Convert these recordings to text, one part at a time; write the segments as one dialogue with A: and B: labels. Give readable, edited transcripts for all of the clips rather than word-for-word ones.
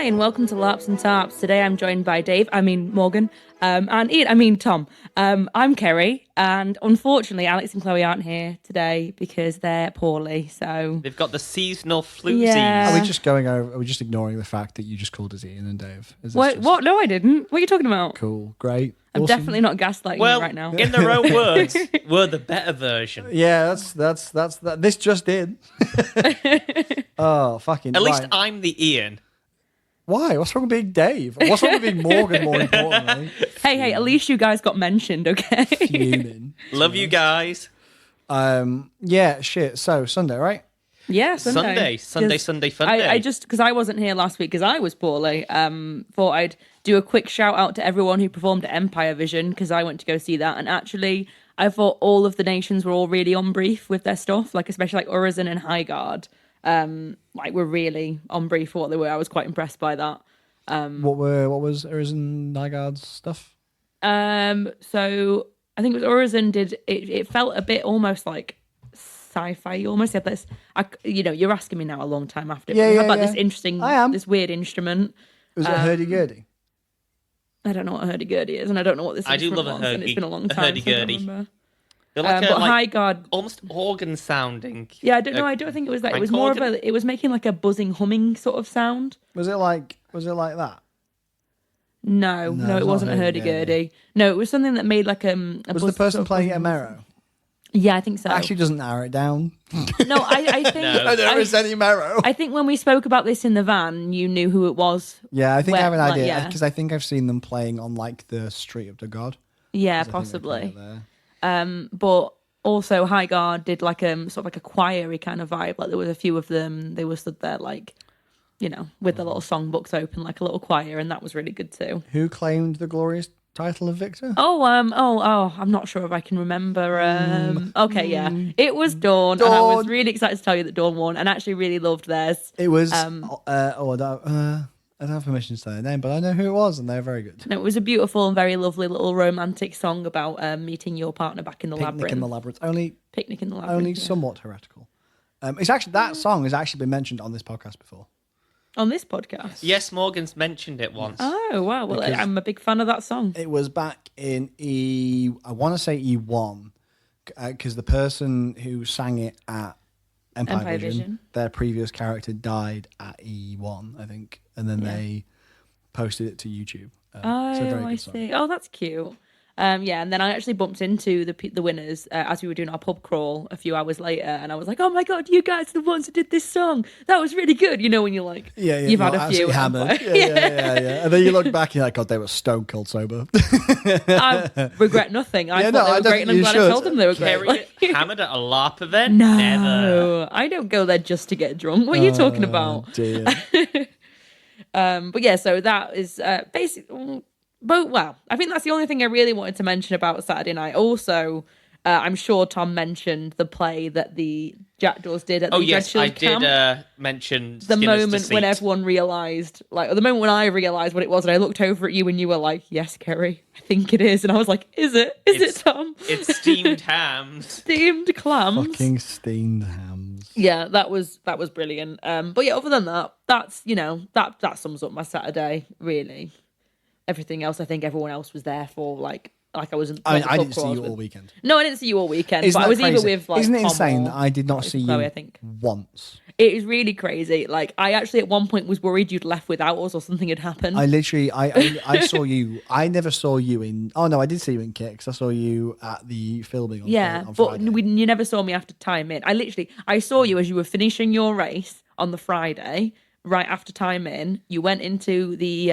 A: and welcome to Larps and Tarps. Today I'm joined by Morgan, and Ian, Tom. I'm Kerry, and unfortunately Alex and Chloe aren't here today because they're poorly, so...
B: They've got the seasonal floozies.
A: Yeah.
C: Are we just going over, are we just ignoring the fact that you just called us Ian and Dave? Is this
A: What? No, I didn't. What are you talking about?
C: Cool, great.
A: I'm
C: awesome.
A: definitely not gaslighting you right now.
B: In their own words, we're the better version.
C: Yeah, that's this just did. Oh, fucking
B: At least
C: right.
B: I'm the Ian.
C: Why? What's wrong with being Dave? What's wrong with being Morgan, more importantly?
A: Hey, at least you guys got mentioned, okay?
C: Fuming.
B: Love you guys.
C: Yeah, shit. So, Sunday, right?
A: Yeah, Sunday.
B: Sunday, fun day.
A: I just, because I wasn't here last week because I was poorly, thought I'd do a quick shout out to everyone who performed at Empire Vision because I went to go see that. And actually, I thought all of the nations were all really on brief with their stuff, like especially like Urizen and Highguard. Were really on brief for what they were. I was quite impressed by that.
C: What was Urizen Nygaard's stuff?
A: So I think it was Urizen did it felt a bit almost like sci-fi. You almost had this. You're asking me now a long time after.
C: Yeah,
A: we
C: yeah,
A: had like
C: yeah.
A: this interesting,
C: I am.
A: this weird instrument.
C: Was it hurdy-gurdy?
A: I don't know what a hurdy-gurdy is, and I don't know what this
B: I do
A: instrument
B: love a
A: was, and it's been a long time.
B: hurdy-gurdy.
A: Since I remember.
B: They're like
A: But Highguard,
B: almost organ sounding.
A: yeah, I don't know. I don't think it was that. It was more of a. It was making like a buzzing, humming sort of sound.
C: Was it like that?
A: No,
C: No,
A: it
C: it's
A: wasn't a
C: not
A: hurdy-gurdy. No, it was something that made like a
C: Was the person playing it a marrow?
A: Yeah, I think so.
C: Actually, doesn't narrow it down.
A: No, I think
B: No.
C: There is any marrow.
A: I think when we spoke about this in the van, you knew who it was.
C: Yeah, I think I have an
A: Like,
C: idea
A: yeah.
C: because I think I've seen them playing on like the Street of the God.
A: Yeah,
C: 'Cause I think they play
A: possibly.
C: it there.
A: But also Highguard did like sort of like a choiry kind of vibe. Like there was a few of them. They were stood there like, with the little songbooks open like a little choir, and that was really good too.
C: Who claimed the glorious title of victor?
A: Oh, I'm not sure if I can remember. Okay, yeah, it was Dawn, and I was
C: Dawn.
A: really excited to tell you that Dawn won, and actually really loved theirs.
C: It was. I don't have permission to say their name, but I know who it was, and they're very good.
A: And it was a beautiful and very lovely little romantic song about meeting your partner back in the
C: Picnic
A: labyrinth.
C: in the Labyrinth. Only
A: Picnic in the labyrinth. Yeah.
C: somewhat heretical. It's actually that song has actually been mentioned on this podcast before.
A: On this podcast.
B: Yes, Morgan's mentioned it once.
A: Oh wow! Well,
C: Because-
A: I'm a big fan of that song.
C: It was back in I want to say E1, because the person who sang it at Empire Vision, their previous character died at E1, I think, and then they posted it to YouTube. It's a very
A: I
C: good song.
A: see. Oh, that's cute. Yeah, and then I actually bumped into the winners as we were doing our pub crawl a few hours later, and I was like, "Oh my god, you guys are the ones who did this song. That was really good." When you're like, you've had a few.
C: absolutely hammered. Yeah. And then you look back and you're like, God, they were stone cold sober.
A: I regret nothing. I
C: Yeah,
A: thought
C: no,
A: they
C: I
A: were
C: don't
A: great, and
C: think
A: I'm
C: you
A: glad I
C: should.
A: told them they were great.
B: Kerry
A: Like,
B: hammered at a LARP event?
A: no,
B: Never.
A: I don't go there just to get drunk. What are you talking about?
C: Dear.
A: But yeah, so that is basically. But well, I think that's the only thing I really wanted to mention about Saturday night. Also, I'm sure Tom mentioned the play that the Jackdaws did at the Dreadshield camp.
B: Did mention
A: The
B: Skinner's
A: moment
B: Deceit.
A: when everyone realised, or the moment when I realised what it was, and I looked over at you and you were like, "Yes, Kerry, I think it is," and I was like, "Is it? Is it, Tom?"
B: It's steamed hams.
A: Steamed clams.
C: Fucking steamed hams.
A: Yeah, that was brilliant. But yeah, other than that, that's that sums up my Saturday really. Everything else, I think everyone else was there for. Like I wasn't.
C: I didn't see you all weekend.
A: No, I didn't see you all weekend.
C: Isn't
A: but I
C: that
A: was either
C: crazy?
A: with like.
C: Isn't it
A: Tom
C: insane
A: or
C: that I did not see
A: Chloe,
C: you
A: I think
C: once?
A: it is really crazy. Like I actually at one point was worried you'd left without us or something had happened.
C: I literally, I saw you. I never saw you in. Oh no, I did see you in Kicks. I saw you at the filming. On
A: but
C: Friday.
A: you never saw me after time in. I saw you as you were finishing your race on the Friday, right after time in. You went into the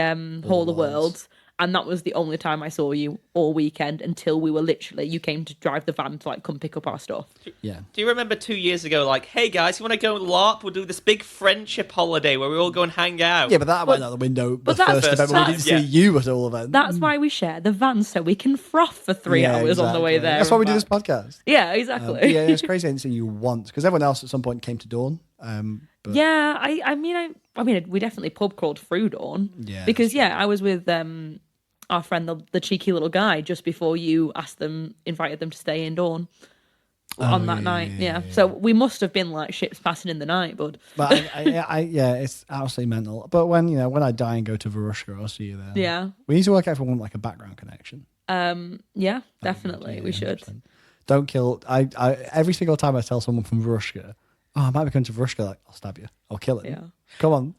A: Hall of Worlds, and that was the only time I saw you all weekend until you came to drive the van to like come pick up our stuff.
C: Yeah.
B: Do you remember 2 years ago, like, hey guys, you want to go LARP? We'll do this big friendship holiday where we all go and hang out.
C: Yeah, but that went out the window. The
A: that's-
C: first event, we didn't
B: that's-
C: see
B: yeah.
C: you at all event.
A: That's why we share the van so we can froth for 3 hours on the way there.
C: That's why we
A: and
C: do this
A: back.
C: podcast.
A: Yeah, exactly.
C: Yeah, it's crazy. I didn't see you once because everyone else at some point came to Dawn. But
A: Yeah, I mean, we definitely pub crawled through Dawn.
C: Yeah,
A: because I was with our friend, the cheeky little guy, just before you invited them to stay in Dawn. on that night. Yeah. So we must have been like ships passing in the night, bud.
C: But yeah, it's absolutely mental. But when I die and go to Varushka, I'll see you there.
A: Yeah.
C: We need to work out if we want like a background connection.
A: Yeah, definitely. We should.
C: 100%. Don't kill. I every single time I tell someone from Varushka, I might be coming to Varushka, like, I'll stab you. I'll kill it.
A: Yeah.
C: Come on.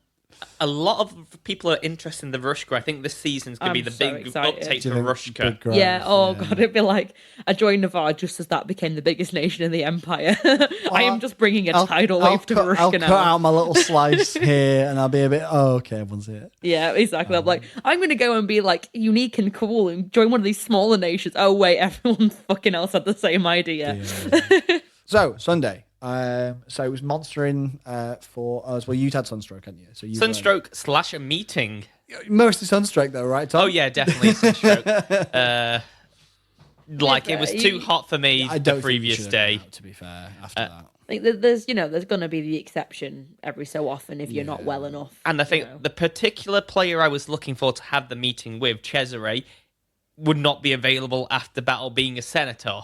B: A lot of people are interested in the Varushka. I think this season's going to be the
A: so
B: big
A: excited.
B: uptake
C: Do
B: for
C: you think
B: Varushka.
C: big growth?
A: Yeah. Oh god, it'd be like I joined Navarre just as that became the biggest nation in the empire. I am just bringing a tidal wave to Varushka
C: I'll
A: now.
C: cut out my little slice here, and I'll be a bit. Oh, okay, everyone's here.
A: Yeah, exactly. I'm like, I'm going to go and be like unique and cool and join one of these smaller nations. Oh wait, everyone fucking else had the same idea.
C: Yeah. So Sunday. So it was monstering for us. Well, you'd had Sunstroke, hadn't you? So you
B: Sunstroke / a meeting.
C: mostly Sunstroke, though, right, Tom?
B: Oh yeah, definitely Sunstroke. Like it was too hot for me
C: I
B: the
C: don't
B: previous
C: think you should have
B: day.
C: gone out, to be fair, after that.
A: Like, there's going to be the exception every so often if you're not well enough.
B: And I think
A: you know.
B: the particular player I was looking for to have the meeting with, Cesare, would not be available after battle being a senator.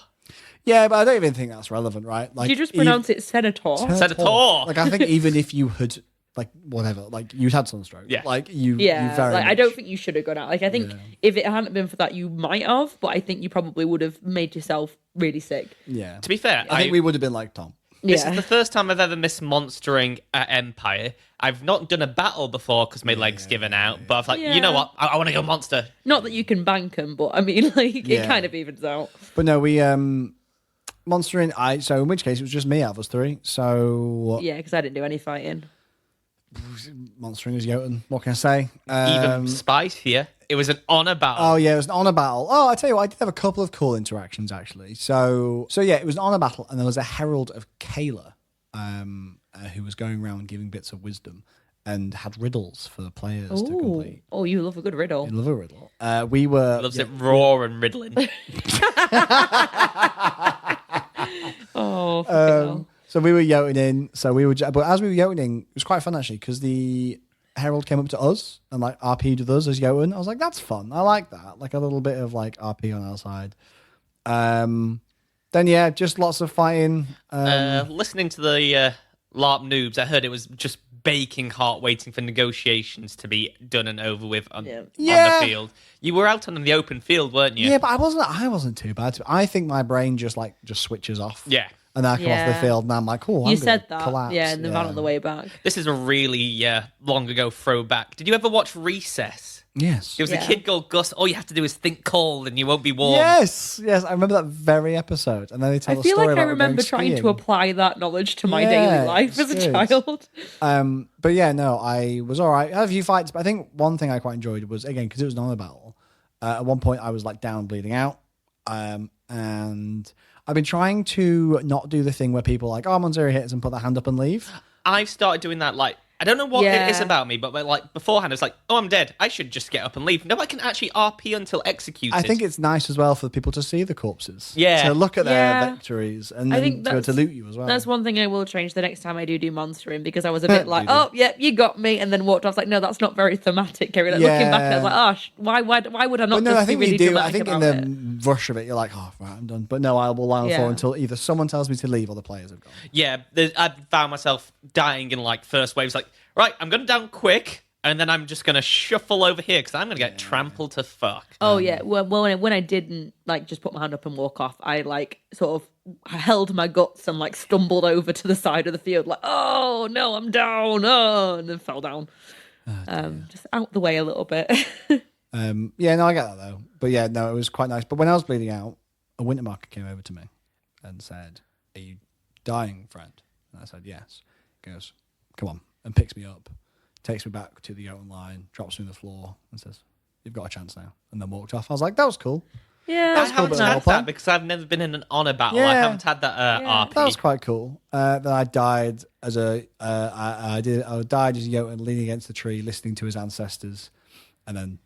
C: Yeah, but I don't even think that's relevant, right? Like,
A: Did you just pronounce it senator?
B: Senator.
C: Like, I think even if you had, like, whatever, like, you'd had Sunstroke.
B: Yeah.
C: Like, you
A: Yeah,
C: very
A: like I
C: much-
A: don't think you should have gone out. Like I think if it hadn't been for that, you might have, but I think you probably would have made yourself really sick.
C: Yeah.
B: To be fair,
C: I think we would have been like Tom.
B: This
A: Yeah.
B: is the first time I've ever missed monstering at Empire. I've not done a battle before because my leg's given out, but I've like, you know
A: Yeah.
B: what? I want to go monster.
A: Not that you can bank them, but I mean, like
C: Yeah.
A: it kind of evens out.
C: But no, we, monstering, so in which case it was just me out of us three. So,
A: Yeah, because I didn't do any fighting.
C: monstering is Jotun. What can I say?
B: Even spicier. It was an honor battle.
C: Oh yeah, it was an honor battle. Oh, I tell you what, I did have a couple of cool interactions actually. So yeah, it was an honor battle, and there was a herald of Kayla, who was going around giving bits of wisdom and had riddles for the players to complete.
A: Oh, you love a good riddle.
C: I love a riddle. We were
B: Loves it raw and riddling.
A: Oh, fucking hell.
C: So we were Jotuning. So we were, but as we were Jotuning, it was quite fun actually because the herald came up to us and like RP'd with us as Jotun. I was like, that's fun. I like that. Like a little bit of like RP on our side. Then yeah, just lots of fighting.
B: Listening to the LARP noobs, I heard it was just baking hot, waiting for negotiations to be done and over with on
C: Yeah.
B: the field. You were out on the open field, weren't you?
C: Yeah, but I wasn't too bad. I think my brain just switches off.
B: Yeah.
C: And then I come off the
A: Yeah.
C: field and I'm like, oh,
A: You said that,
C: collapse.
A: yeah, in the van on the way back.
B: This is a really long ago throwback. Did you ever watch Recess?
C: Yes.
B: It was
A: Yeah.
B: a kid called Gus. All you have to do is think cold and you won't be warm.
C: Yes, I remember that very episode. And then they tell
A: I
C: a
A: feel
C: story
A: like I
C: about
A: remember
C: going
A: trying to
C: skiing.
A: apply that knowledge to my
C: Yeah,
A: daily life as
C: it's
A: a
C: good.
A: child.
C: But yeah, no, I was all right. I had a few fights, but I think one thing I quite enjoyed was, again, because it was an honor battle, at one point I was like down bleeding out. And I've been trying to not do the thing where people are like, oh, I'm on 0 hits and put their hand up and leave.
B: I've started doing that. Like, I don't know what
A: Yeah.
B: it is about me, but like beforehand, it's like, oh, I'm dead. I should just get up and leave. No, I can actually RP until executed.
C: I think it's nice as well for people to see the corpses.
B: Yeah.
C: To look at their
A: Yeah.
C: victories and
A: I
C: then
A: think
C: to
A: that's-
C: loot you as well.
A: That's one thing I will change the next time I do monstering because I was a bit like, oh, yep, you got me, and then walked off. I was like, no, that's not very thematic, Kerry. Like, looking back, I was like, oh, why would I not
C: But no,
A: just
C: I think
A: be really
C: you do.
A: dramatic
C: I think in
A: about
C: the
A: it?
C: rush of it, you're like, oh, right, I'm done. But no, I will lie on the floor
A: Yeah.
C: until either someone tells me to leave or the players have gone.
B: Yeah, I found myself dying in like first waves. Like, right, I'm going down quick, and then I'm just going to shuffle over here because I'm going to get trampled to fuck.
A: Oh yeah, well when I didn't like just put my hand up and walk off, I like sort of held my guts and like stumbled over to the side of the field, like, oh no, I'm down, and then fell down. Just out the way a little bit.
C: Yeah, no, I get that though. But yeah, no, it was quite nice. But when I was bleeding out, a Wintermarker came over to me and said, "Are you dying, friend?" And I said, "Yes." He goes, "Come on," and picks me up, takes me back to the Jotun line, drops me on the floor, and says, "You've got a chance now." And then walked off. I was like, "That was cool."
A: Yeah,
B: I
C: That's cool,
B: haven't
C: but
B: had
C: role play.
B: that because I've never been in an honor battle. I
C: Yeah.
B: haven't had that RP.
C: That was quite cool. Then I died as I died as a Jotun leaning against the tree, listening to his ancestors, and then.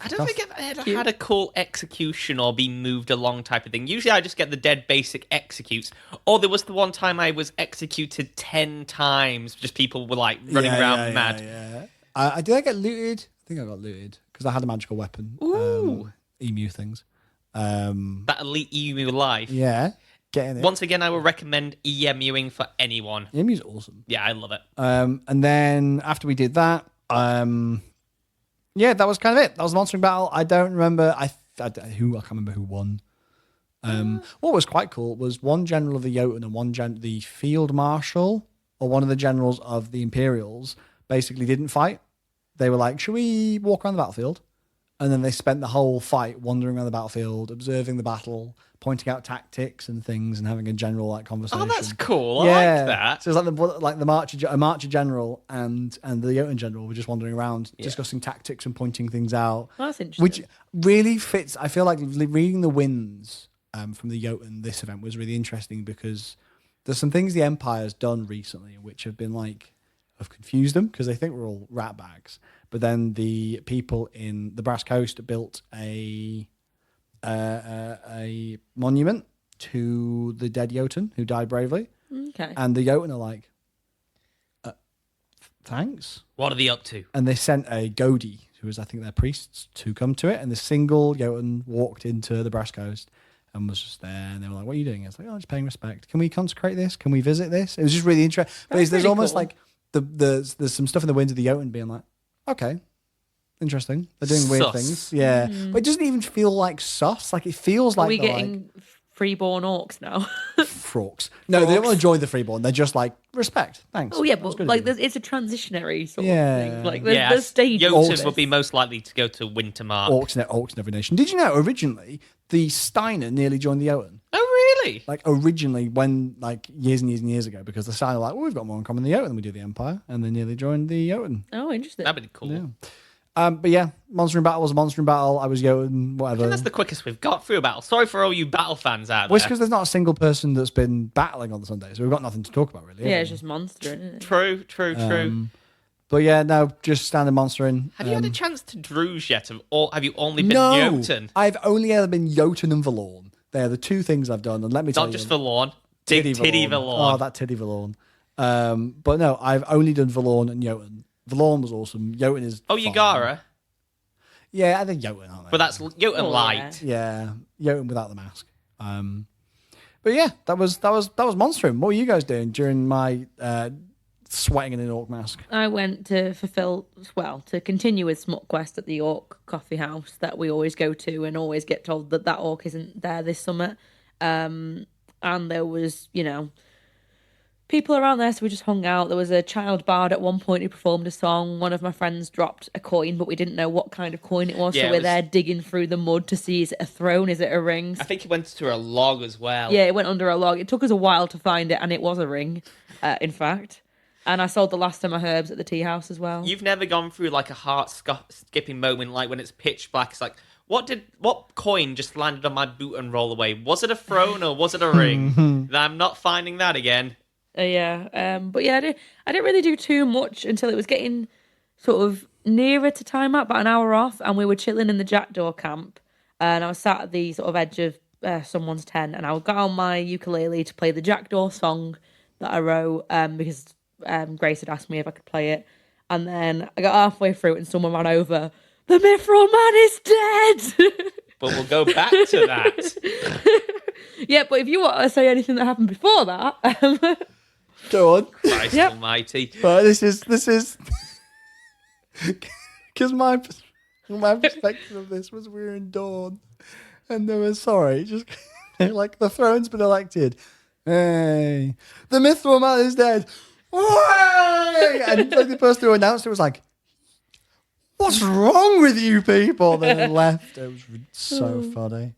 B: I don't think I've ever had a cool execution or be moved along type of thing. Usually I just get the dead basic executes. Or there was the one time I was executed 10 times. Just people were like running around mad.
C: Yeah. Did I get looted? I think I got looted because I had a magical weapon.
B: Ooh.
C: Emu things.
B: That elite emu life.
C: Yeah. getting it.
B: Once again, I would recommend EMUing for anyone.
C: EMU's awesome.
B: Yeah, I love it.
C: And then after we did that, that was kind of it. That was the monstering battle. I don't remember. I can't remember who won. What was quite cool was one general of the Jotun and the field marshal or one of the generals of the Imperials basically didn't fight. They were like, should we walk around the battlefield? And then they spent the whole fight wandering around the battlefield, observing the battle, pointing out tactics and things, and having a general conversation.
B: Oh, that's cool. I like that.
C: So it's like a Marcher general and the Jotun general were just wandering around, discussing tactics and pointing things out.
A: Well, that's interesting.
C: Which really fits. I feel like reading the wins from the Jotun this event was really interesting because there's some things the Empire's done recently which have been have confused them because they think we're all rat bags. But then the people in the Brass Coast built a monument to the dead Jotun who died bravely.
A: Okay.
C: And the Jotun are like, thanks.
B: What are they up to?
C: And they sent a Godi, who was, I think, their priests, to come to it. And the single Jotun walked into the Brass Coast and was just there. And they were like, what are you doing? It's like, just paying respect. Can we consecrate this? Can we visit this? It was just really interesting. But there's
A: really
C: almost
A: cool.
C: like there's some stuff in the winds of the Jotun being like, okay, interesting. They're doing weird
B: Sus.
C: things. Yeah. But it doesn't even feel like sus. Like, it feels like
A: Are we
C: they're
A: getting freeborn orcs now?
C: frauks. No, they don't want to join the freeborn. They're just like, respect. Thanks.
A: Oh yeah,
C: That's
A: but
C: good of you.
A: it's a transitionary sort
C: Yeah.
A: of thing. Like there's stages.
B: Jotun would be most likely to go to Wintermark.
C: Orcs in every nation. Did you know originally the Steiner nearly joined the Jotun?
B: Oh, really?
C: Like originally, when years and years and years ago, because the Steiner were like, we've got more in common than the Jotun than we do the Empire, and they nearly joined the Jotun.
A: Oh, interesting.
B: That'd be cool.
C: Yeah. But yeah, monstering battle was a monstering battle. I was Jotun,
B: I
C: whatever.
B: think that's the quickest we've got through a battle. Sorry for all you battle fans out
C: Well, it's
B: there.
C: because there's not a single person that's been battling on the Sunday, so we've got nothing to talk about really.
A: Yeah,
C: have
A: it's
C: we?
A: just monster, isn't it?
B: True.
C: But yeah, no, just standard monstering.
B: Have you had a chance to Druze yet? Or have you only been
C: No,
B: Jotun?
C: I've only ever been Jotun and Valorn. They're the two things I've done, and let me tell
B: Not
C: you,
B: just Valorn. Titty Valorn.
C: Oh, that Titty Valorn. But no, I've only done Valorn and Jotun. Valorn was awesome. Jotun is.
B: Oh,
C: fine.
B: Yagara.
C: Yeah, I think Jotun, aren't they?
B: But that's Jotun
A: Oh,
B: light.
C: Yeah, Jotun without the mask. But yeah, that was monstering. What were you guys doing during my sweating in an orc mask?
A: I went to to continue with Smut Quest at the Orc Coffee House that we always go to and always get told that orc isn't there this summer. And there was, people around there, so we just hung out. There was a child bard at one point who performed a song. One of my friends dropped a coin, but we didn't know what kind of coin it was,
B: Yeah,
A: so
B: it
A: we're
B: was-
A: there digging through the mud to see, is it a throne, is it a ring?
B: I think it went to a log as well.
A: Yeah, it went under a log. It took us a while to find it, and it was a ring, in fact. And I sold the last of my herbs at the tea house as well.
B: You've never gone through like a heart-skipping moment, like when it's pitch black. It's like, what coin just landed on my boot and roll away? Was it a throne or was it a ring? I'm not finding that again.
A: But yeah, I didn't really do too much until it was getting sort of nearer to time up, about an hour off, and we were chilling in the Jackdaw camp, and I was sat at the sort of edge of someone's tent, and I got on my ukulele to play the Jackdaw song that I wrote because Grace had asked me if I could play it, and then I got halfway through it and someone ran over. The Mithril Man is dead.
B: But we'll go back to that.
C: Yeah,
A: but if you want to say anything that happened before that,
C: go on.
B: Christ
A: Yep.
B: almighty.
C: But this is because my perspective of this was we were in Dawn, and they were just like the throne's been elected. Hey, the Mithril Man is dead. Hooray! And like, the person who announced it was like, "What's wrong with you people?" Then they left. It was so funny.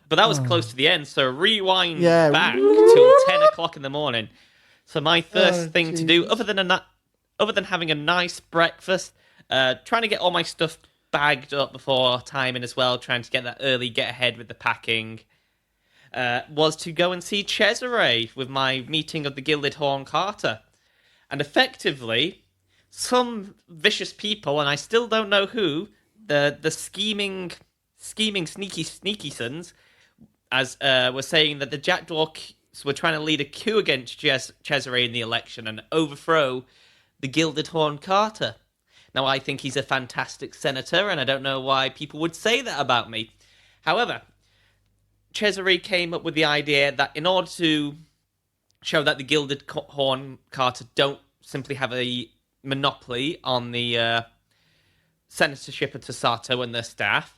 B: But that was close to the end, so rewind
C: Yeah.
B: back till 10 o'clock in the morning. So my first thing to do,
C: Jesus.
B: other than having a nice breakfast, trying to get all my stuff bagged up before timing as well, trying to get that early, get ahead with the packing, was to go and see Cesare with my meeting of the Gilded Horn Carter. And effectively, some vicious people, and I still don't know who, the scheming sneaky sons, as were saying that the Jackdaws were trying to lead a coup against Cesare in the election and overthrow the Gilded Horn Carter. Now, I think he's a fantastic senator, and I don't know why people would say that about me. However, Cesare came up with the idea that in order to show that the Gilded Horn Carter don't simply have a monopoly on the senatorship of Tasato and their staff,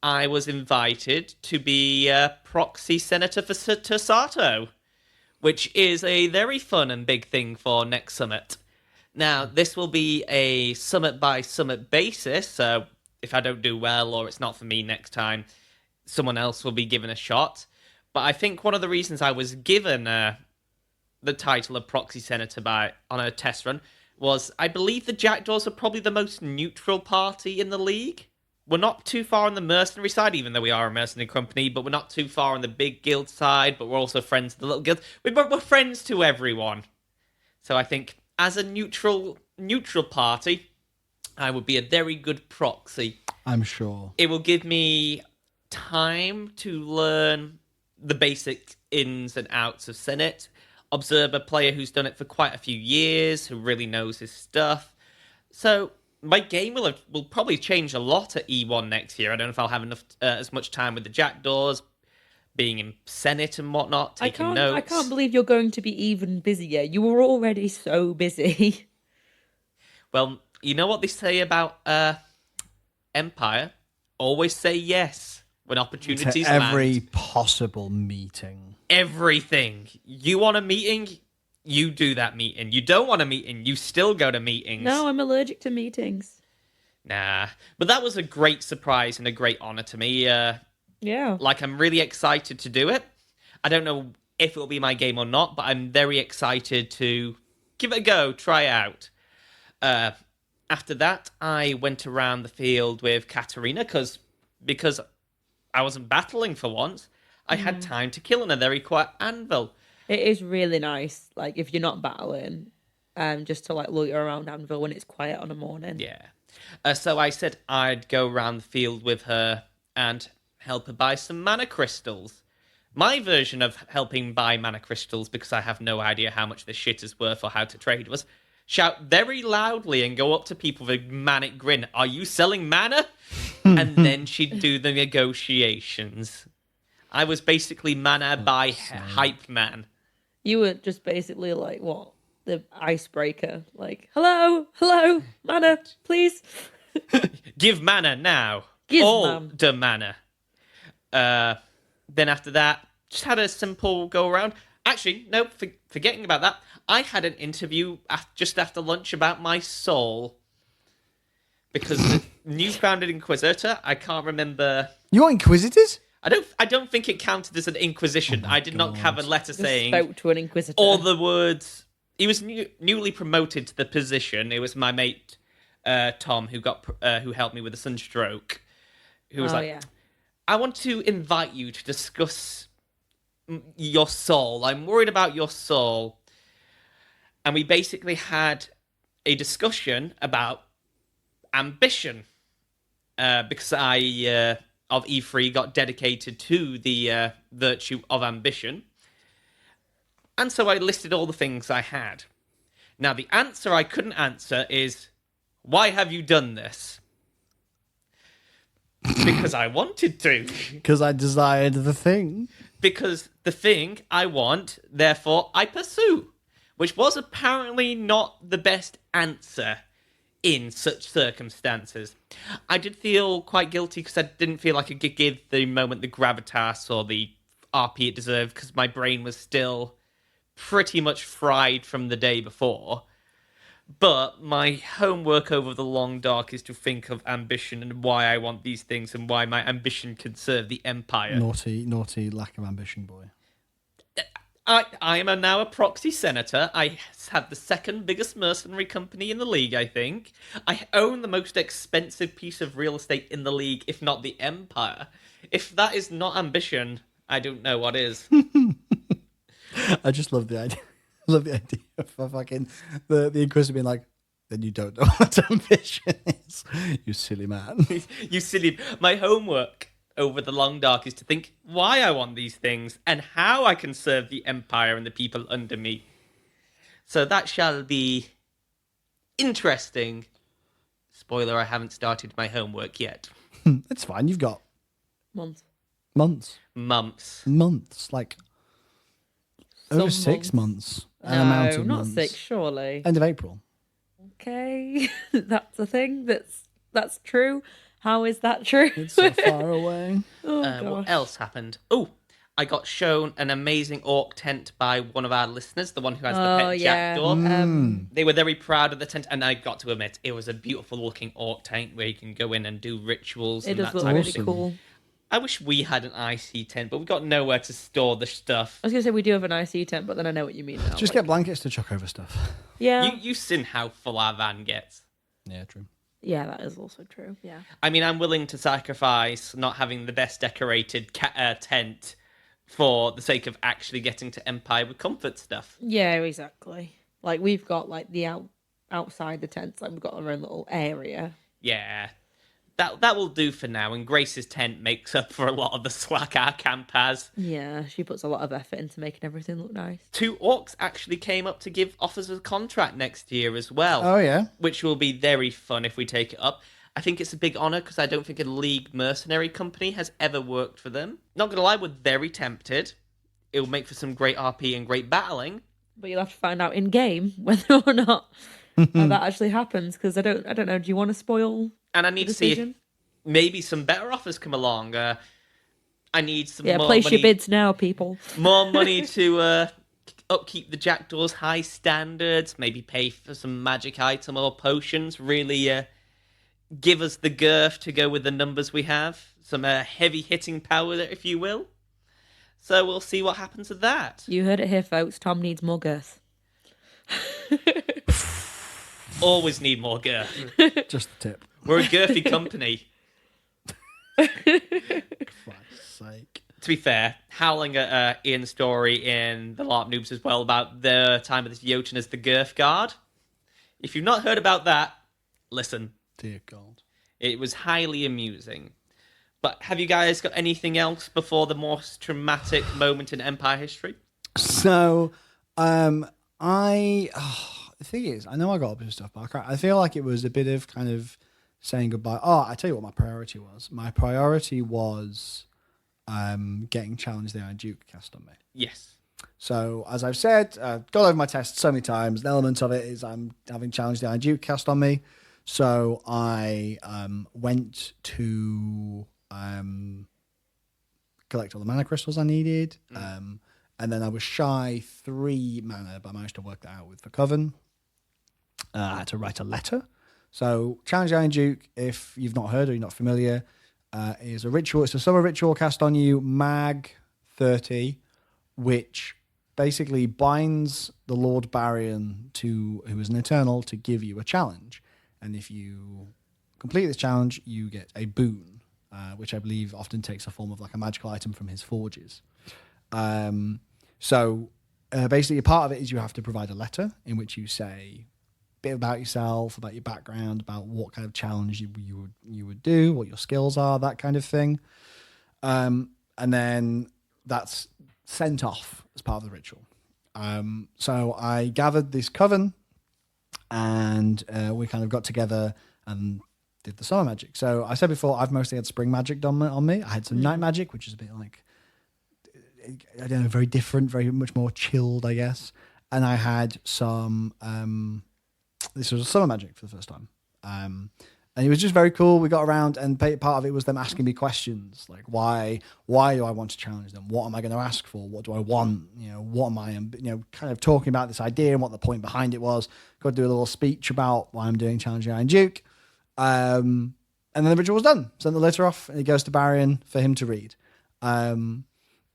B: I was invited to be a proxy senator for Tasato, which is a very fun and big thing for next summit. Now, this will be a summit-by-summit basis, so if I don't do well or it's not for me next time, someone else will be given a shot. But I think one of the reasons I was given the title of proxy senator on a test run was I believe the Jackdaws are probably the most neutral party in the league. We're not too far on the mercenary side, even though we are a mercenary company, but we're not too far on the big guild side, but we're also friends to the little guild. We're friends to everyone. So I think as a neutral party, I would be a very good proxy.
C: I'm sure.
B: It will give me time to learn the basic ins and outs of Senate, observe a player who's done it for quite a few years, who really knows his stuff. So my game will probably change a lot at E1 next year. I don't know if I'll have enough as much time with the Jackdaws, being in Senate and whatnot, taking notes.
A: I can't believe you're going to be even busier. You were already so busy.
B: Well, you know what they say about Empire? Always say yes when opportunities
C: to every
B: land.
C: Possible meeting.
B: Everything. You want a meeting? You do that meeting. You don't want a meeting? You still go to meetings.
A: No, I'm allergic to meetings.
B: Nah. But that was a great surprise and a great honor to me.
A: Yeah.
B: Like, I'm really excited to do it. I don't know if it'll be my game or not, but I'm very excited to give it a go, try it out. After that, I went around the field with Katarina because I wasn't battling for once. I had time to kill on a very quiet anvil.
A: It is really nice, like, if you're not battling, just to, like, loiter around Anvil when it's quiet on a morning.
B: Yeah. So I said I'd go around the field with her and help her buy some mana crystals. My version of helping buy mana crystals, because I have no idea how much this shit is worth or how to trade, was shout very loudly and go up to people with a manic grin. Are you selling mana? And then she'd do the negotiations. I was basically mana by hype man.
A: You were just basically like, what? The icebreaker. Like, hello, mana, please.
B: Give mana now.
A: Give
B: all the mana. Then after that, just had a simple go around. Actually, no, forgetting about that. I had an interview just after lunch about my soul. Because the new founded Inquisitor, I can't remember.
C: You're Inquisitors?
B: I don't think it counted as an Inquisition. I did not have a letter saying.
A: Spoke to an Inquisitor.
B: All the words. He was newly promoted to the position. It was my mate Tom who helped me with the sunstroke. Who was
A: yeah.
B: I want to invite you to discuss your soul. I'm worried about your soul. And we basically had a discussion about ambition. Because I, of E3, got dedicated to the virtue of ambition. And so I listed all the things I had. Now, the answer I couldn't answer is, why have you done this? Because I wanted to.
C: Because I desired the thing.
B: Because the thing I want, therefore I pursue. Which was apparently not the best answer in such circumstances. I did feel quite guilty because I didn't feel like I could give the moment the gravitas or the RP it deserved because my brain was still pretty much fried from the day before. But my homework over the long dark is to think of ambition and why I want these things and why my ambition can serve the Empire.
C: Naughty lack of ambition, boy.
B: I am now a proxy senator. I have the second biggest mercenary company in the league, I think. I own the most expensive piece of real estate in the league, if not the Empire. If that is not ambition, I don't know what is.
C: I just love the idea. I love the idea of fucking the Inquisitor being like, then you don't know what ambition is. You silly man.
B: You silly. My homework over the long dark is to think why I want these things and how I can serve the Empire and the people under me. So that shall be interesting. Spoiler, I haven't started my homework yet.
C: It's fine, you've got
A: months.
C: Months. Like over 6 months. An amount of
A: not
C: months.
A: 6, surely.
C: End of April.
A: Okay, that's a thing. That's true. How is that true?
C: It's so far away.
B: What else happened? Oh, I got shown an amazing orc tent by one of our listeners, the one who has the pet jackdaw. They were very proud of the tent, and I got to admit, it was a beautiful looking orc tent where you can go in and do rituals.
A: It
B: and
A: does
B: that
A: look
B: type
A: really
B: of thing.
A: cool.
B: I wish we had an IC tent, but we got nowhere to store the stuff.
A: I was going to say we do have an IC tent, but then I know what you mean now.
C: Just get blankets to chuck over stuff.
A: Yeah.
B: You've seen how full our van gets.
C: Yeah, true.
A: Yeah, that is also true. Yeah.
B: I mean, I'm willing to sacrifice not having the best decorated tent for the sake of actually getting to Empire with comfort stuff.
A: Yeah, exactly. Like we've got like the outside the tents, like we've got our own little area.
B: Yeah. That will do for now, and Grace's tent makes up for a lot of the slack our camp has.
A: Yeah, she puts a lot of effort into making everything look nice.
B: 2 orcs actually came up to give offers of contract next year as well.
C: Oh, yeah?
B: Which will be very fun if we take it up. I think it's a big honour because I don't think a League mercenary company has ever worked for them. Not gonna lie, we're very tempted. It will make for some great RP and great battling.
A: But you'll have to find out in game whether or not that actually happens, because I don't know. Do you want to spoil?
B: And I need to see if maybe some better offers come along. I need some more
A: place
B: money.
A: your bids now, people.
B: More money to upkeep the Jackdaw's high standards. Maybe pay for some magic item or potions. Really give us the girth to go with the numbers we have. Some heavy hitting power, if you will. So we'll see what happens with that.
A: You heard it here, folks. Tom needs more girth.
B: Always need more girth.
C: Just the tip.
B: We're a girthy company.
C: For Christ's sake.
B: To be fair, howling at Ian's story in the LARP Noobs as well about the time of this Jotun as the Girth Guard. If you've not heard about that, listen.
C: Dear God.
B: It was highly amusing. But have you guys got anything else before the most traumatic moment in Empire history?
C: So, the thing is, I know I got a bit of stuff, but I feel like it was a bit of kind of saying goodbye. Oh, I tell you what my priority was. My priority was getting Challenge the Iron Duke cast on me.
B: Yes.
C: So, as I've said, got over my test so many times. An element of it is I'm having Challenge the Iron Duke cast on me. So, I went to collect all the mana crystals I needed. And then I was shy 3 mana, but I managed to work that out with the Coven. I had to write a letter. So, Challenge the Iron Duke, if you've not heard or you're not familiar, is a ritual. It's a summer ritual cast on you, Mag 30, which basically binds the Lord Barrion who is an Eternal, to give you a challenge. And if you complete this challenge, you get a boon, which I believe often takes a form of like a magical item from his forges. So basically, a part of it is you have to provide a letter in which you say a bit about yourself, about your background, about what kind of challenge you would do, what your skills are, that kind of thing. And then that's sent off as part of the ritual. So I gathered this coven, and we kind of got together and did the summer magic. So I said before, I've mostly had spring magic done on me. I had some night magic, which is a bit like, I don't know, very different, very much more chilled, I guess. And I had some, this was summer magic for the first time. And it was just very cool. We got around, and part of it was them asking me questions like, why do I want to challenge them? What am I going to ask for? What do I want? What am I, kind of talking about this idea and what the point behind it was. Got to do a little speech about why I'm doing Challenge the Iron Duke. And then the ritual was done. Sent the letter off, and it goes to Barrion for him to read. A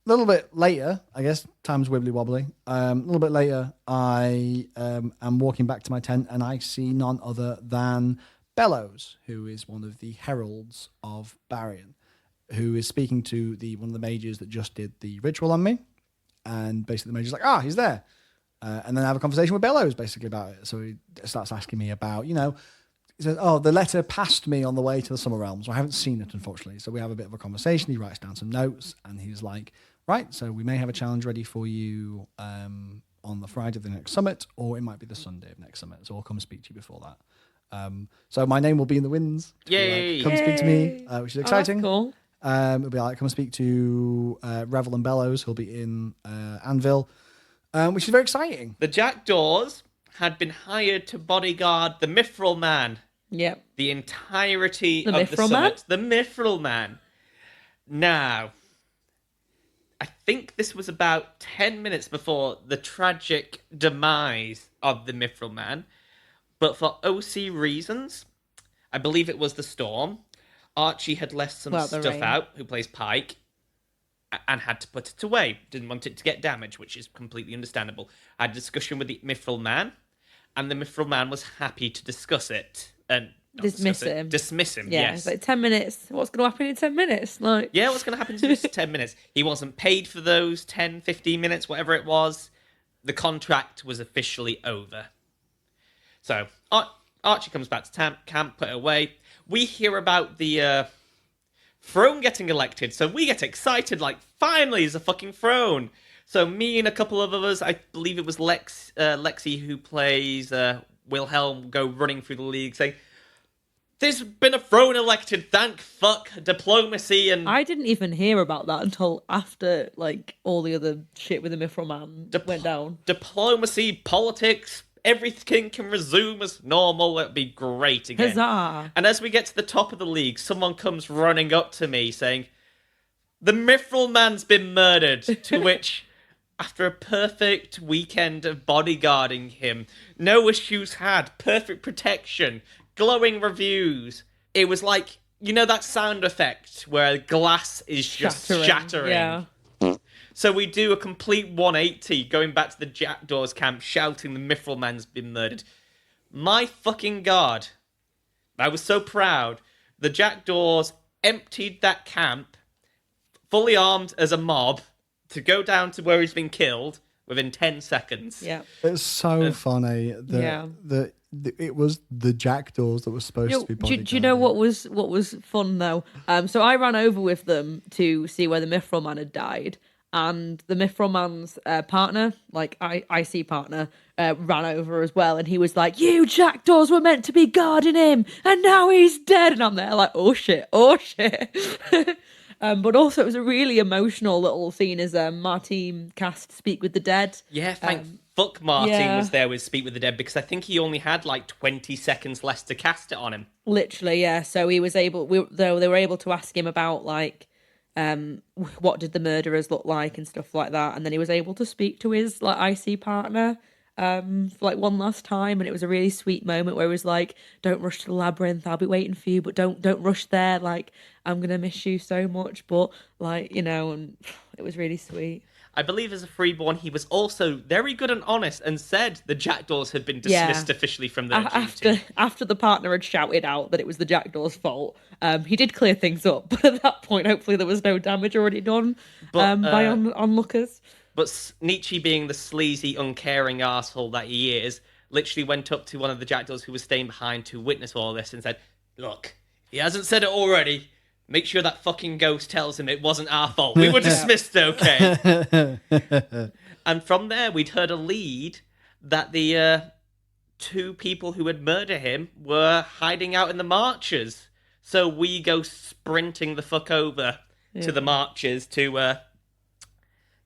C: little bit later, I guess, time's wibbly wobbly. A little bit later, I am walking back to my tent, and I see none other than Bellows, who is one of the heralds of Barrion, who is speaking to one of the mages that just did the ritual on me. And basically the mage's like, he's there. And then I have a conversation with Bellows basically about it. So he starts asking me about, he says, the letter passed me on the way to the Summer Realms. I haven't seen it, unfortunately. So we have a bit of a conversation. He writes down some notes, and he's like, right, so we may have a challenge ready for you on the Friday of the next summit, or it might be the Sunday of next summit. So I'll come speak to you before that. So my name will be in the winds.
B: Yay!
C: Come speak to me, which is exciting.
A: That's cool.
C: It'll be like, come and speak to Revel and Bellows, who'll be in Anvil, which is very exciting.
B: The Jackdaws had been hired to bodyguard the Mithril Man.
A: Yep.
B: The entirety
A: of
B: the summit. The Mithril Man. Now, I think this was about 10 minutes before the tragic demise of the Mithril Man. But for OC reasons, I believe it was the storm, Archie had left some stuff out, who plays Pike, and had to put it away. Didn't want it to get damaged, which is completely understandable. I had a discussion with the Mithril Man, and the Mithril Man was happy to discuss it. And
A: Dismiss him.
B: Yeah,
A: yes. It's like 10 minutes. What's going to happen in 10 minutes? Like,
B: yeah, what's going to happen in just 10 minutes? He wasn't paid for those 10, 15 minutes, whatever it was. The contract was officially over. So, Archie comes back to camp, put it away. We hear about the throne getting elected, so we get excited, like, finally, there's a fucking throne. So me and a couple of others, I believe it was Lexi who plays Wilhelm, go running through the league saying, there's been a throne elected, thank fuck, diplomacy and...
A: I didn't even hear about that until after, like, all the other shit with the Mithril Man went down.
B: Diplomacy, politics, everything can resume as normal. It'd be great again.
A: Huzzah!
B: And as we get to the top of the league, someone comes running up to me saying, the Mithril Man's been murdered, to which... After a perfect weekend of bodyguarding him, no issues had, perfect protection, glowing reviews. It was like, you know that sound effect where glass is just shattering?
A: Yeah.
B: So we do a complete 180 going back to the Jackdaws camp shouting the Mithril Man's been murdered. My fucking God. I was so proud. The Jackdaws emptied that camp, fully armed as a mob, to go down to where he's been killed within 10 seconds.
A: Yeah.
C: It's so funny that it was the Jackdaws that was supposed to be bodyguarding.
A: Do you know what was fun though? So I ran over with them to see where the Mithril Man had died, and the Mithril Man's partner, like IC partner, ran over as well, and he was like, "You Jackdaws were meant to be guarding him, and now he's dead." And I'm there like, "Oh shit, oh shit." But also, it was a really emotional little scene as Martin cast Speak with the Dead.
B: Yeah, fuck Martin was there with Speak with the Dead, because I think he only had like 20 seconds less to cast it on him.
A: Literally, yeah. So he was able, they were able to ask him about like, what did the murderers look like and stuff like that. And then he was able to speak to his like IC partner for like one last time, and it was a really sweet moment where he was like, don't rush to the labyrinth, I'll be waiting for you, but don't rush there, like I'm gonna miss you so much, but like, you know, and it was really sweet.
B: I believe as a freeborn he was also very good and honest and said the Jackdaws had been dismissed officially from their duty.
A: After the partner had shouted out that it was the Jackdaws' fault, he did clear things up, but at that point hopefully there was no damage already done by onlookers.
B: But Nietzsche, being the sleazy, uncaring arsehole that he is, literally went up to one of the Jackdaws who was staying behind to witness all this and said, look, he hasn't said it already. Make sure that fucking ghost tells him it wasn't our fault. We were dismissed, okay? And from there, we'd heard a lead that the two people who had murdered him were hiding out in the marches. So we go sprinting the fuck over to the marches to...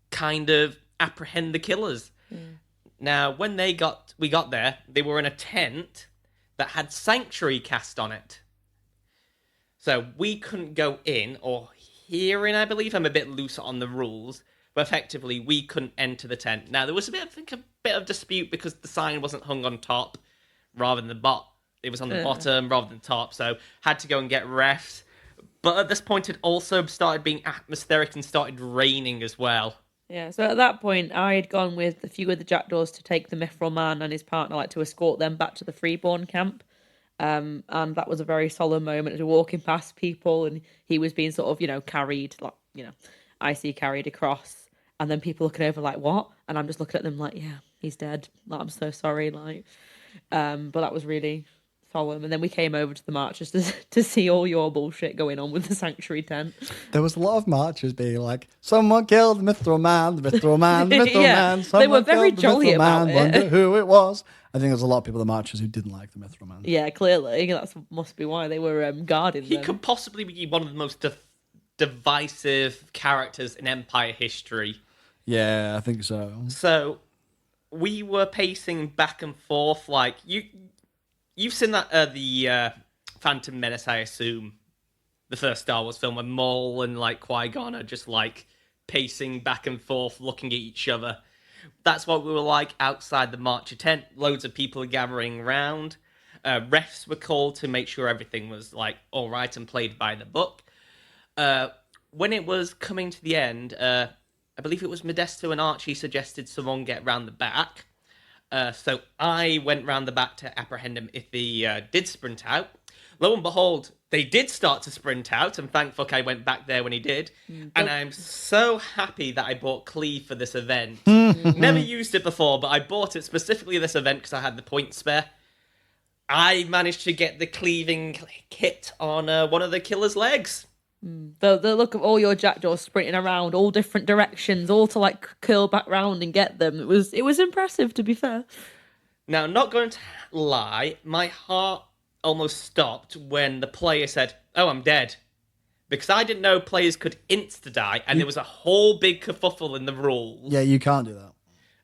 B: kind of apprehend the killers. Now, when we got there, they were in a tent that had Sanctuary cast on it. So we couldn't go in or hear in, I believe. I'm a bit loose on the rules, but effectively we couldn't enter the tent. Now, there was a bit of dispute because the sign wasn't hung on top rather than the bottom. It was on the bottom rather than top, so had to go and get refs. But at this point, it also started being atmospheric and started raining as well.
A: Yeah, so at that point, I had gone with a few of the Jackdaws to take the Mithril Man and his partner, like, to escort them back to the Freeborn camp. And that was a very solemn moment as we were walking past people, and he was being sort of, you know, carried, like, you know, IC carried across. And then people looking over like, what? And I'm just looking at them like, yeah, he's dead. Like, I'm so sorry. Like, but that was really solemn. And then we came over to the marches to see all your bullshit going on with the Sanctuary tent.
C: There was a lot of marches being like, someone killed the Mithril Man, the Mithril Man, the Mithril Man.
A: They were very jolly about
C: it. Wonder who it was. I think there's a lot of people in the marches who didn't like the Mithril Man.
A: Yeah, clearly. That must be why they were guarding
B: He
A: them.
B: could possibly be one of the most divisive characters in Empire history.
C: Yeah, I think so.
B: So we were pacing back and forth. Like you've seen that the Phantom Menace, I assume, the first Star Wars film, where Maul and like Qui-Gon are just like pacing back and forth, looking at each other. That's what we were like outside the Marcher tent. Loads of people are gathering around. Refs were called to make sure everything was like all right and played by the book. When it was coming to the end, I believe it was Modesto and Archie suggested someone get round the back. So I went round the back to apprehend him if he did sprint out. Lo and behold, they did start to sprint out, and thank fuck I went back there when he did. And I'm so happy that I bought Cleave for this event. Never used it before, but I bought it specifically this event because I had the points spare. I managed to get the cleaving kit on one of the killer's legs.
A: The look of all your jackdaws sprinting around, all different directions, all to like curl back round and get them. It was impressive, to be fair.
B: Now, not going to lie, my heart almost stopped when the player said, "Oh, I'm dead," because I didn't know players could insta-die, and there was a whole big kerfuffle in the rules.
C: Yeah, you can't do that.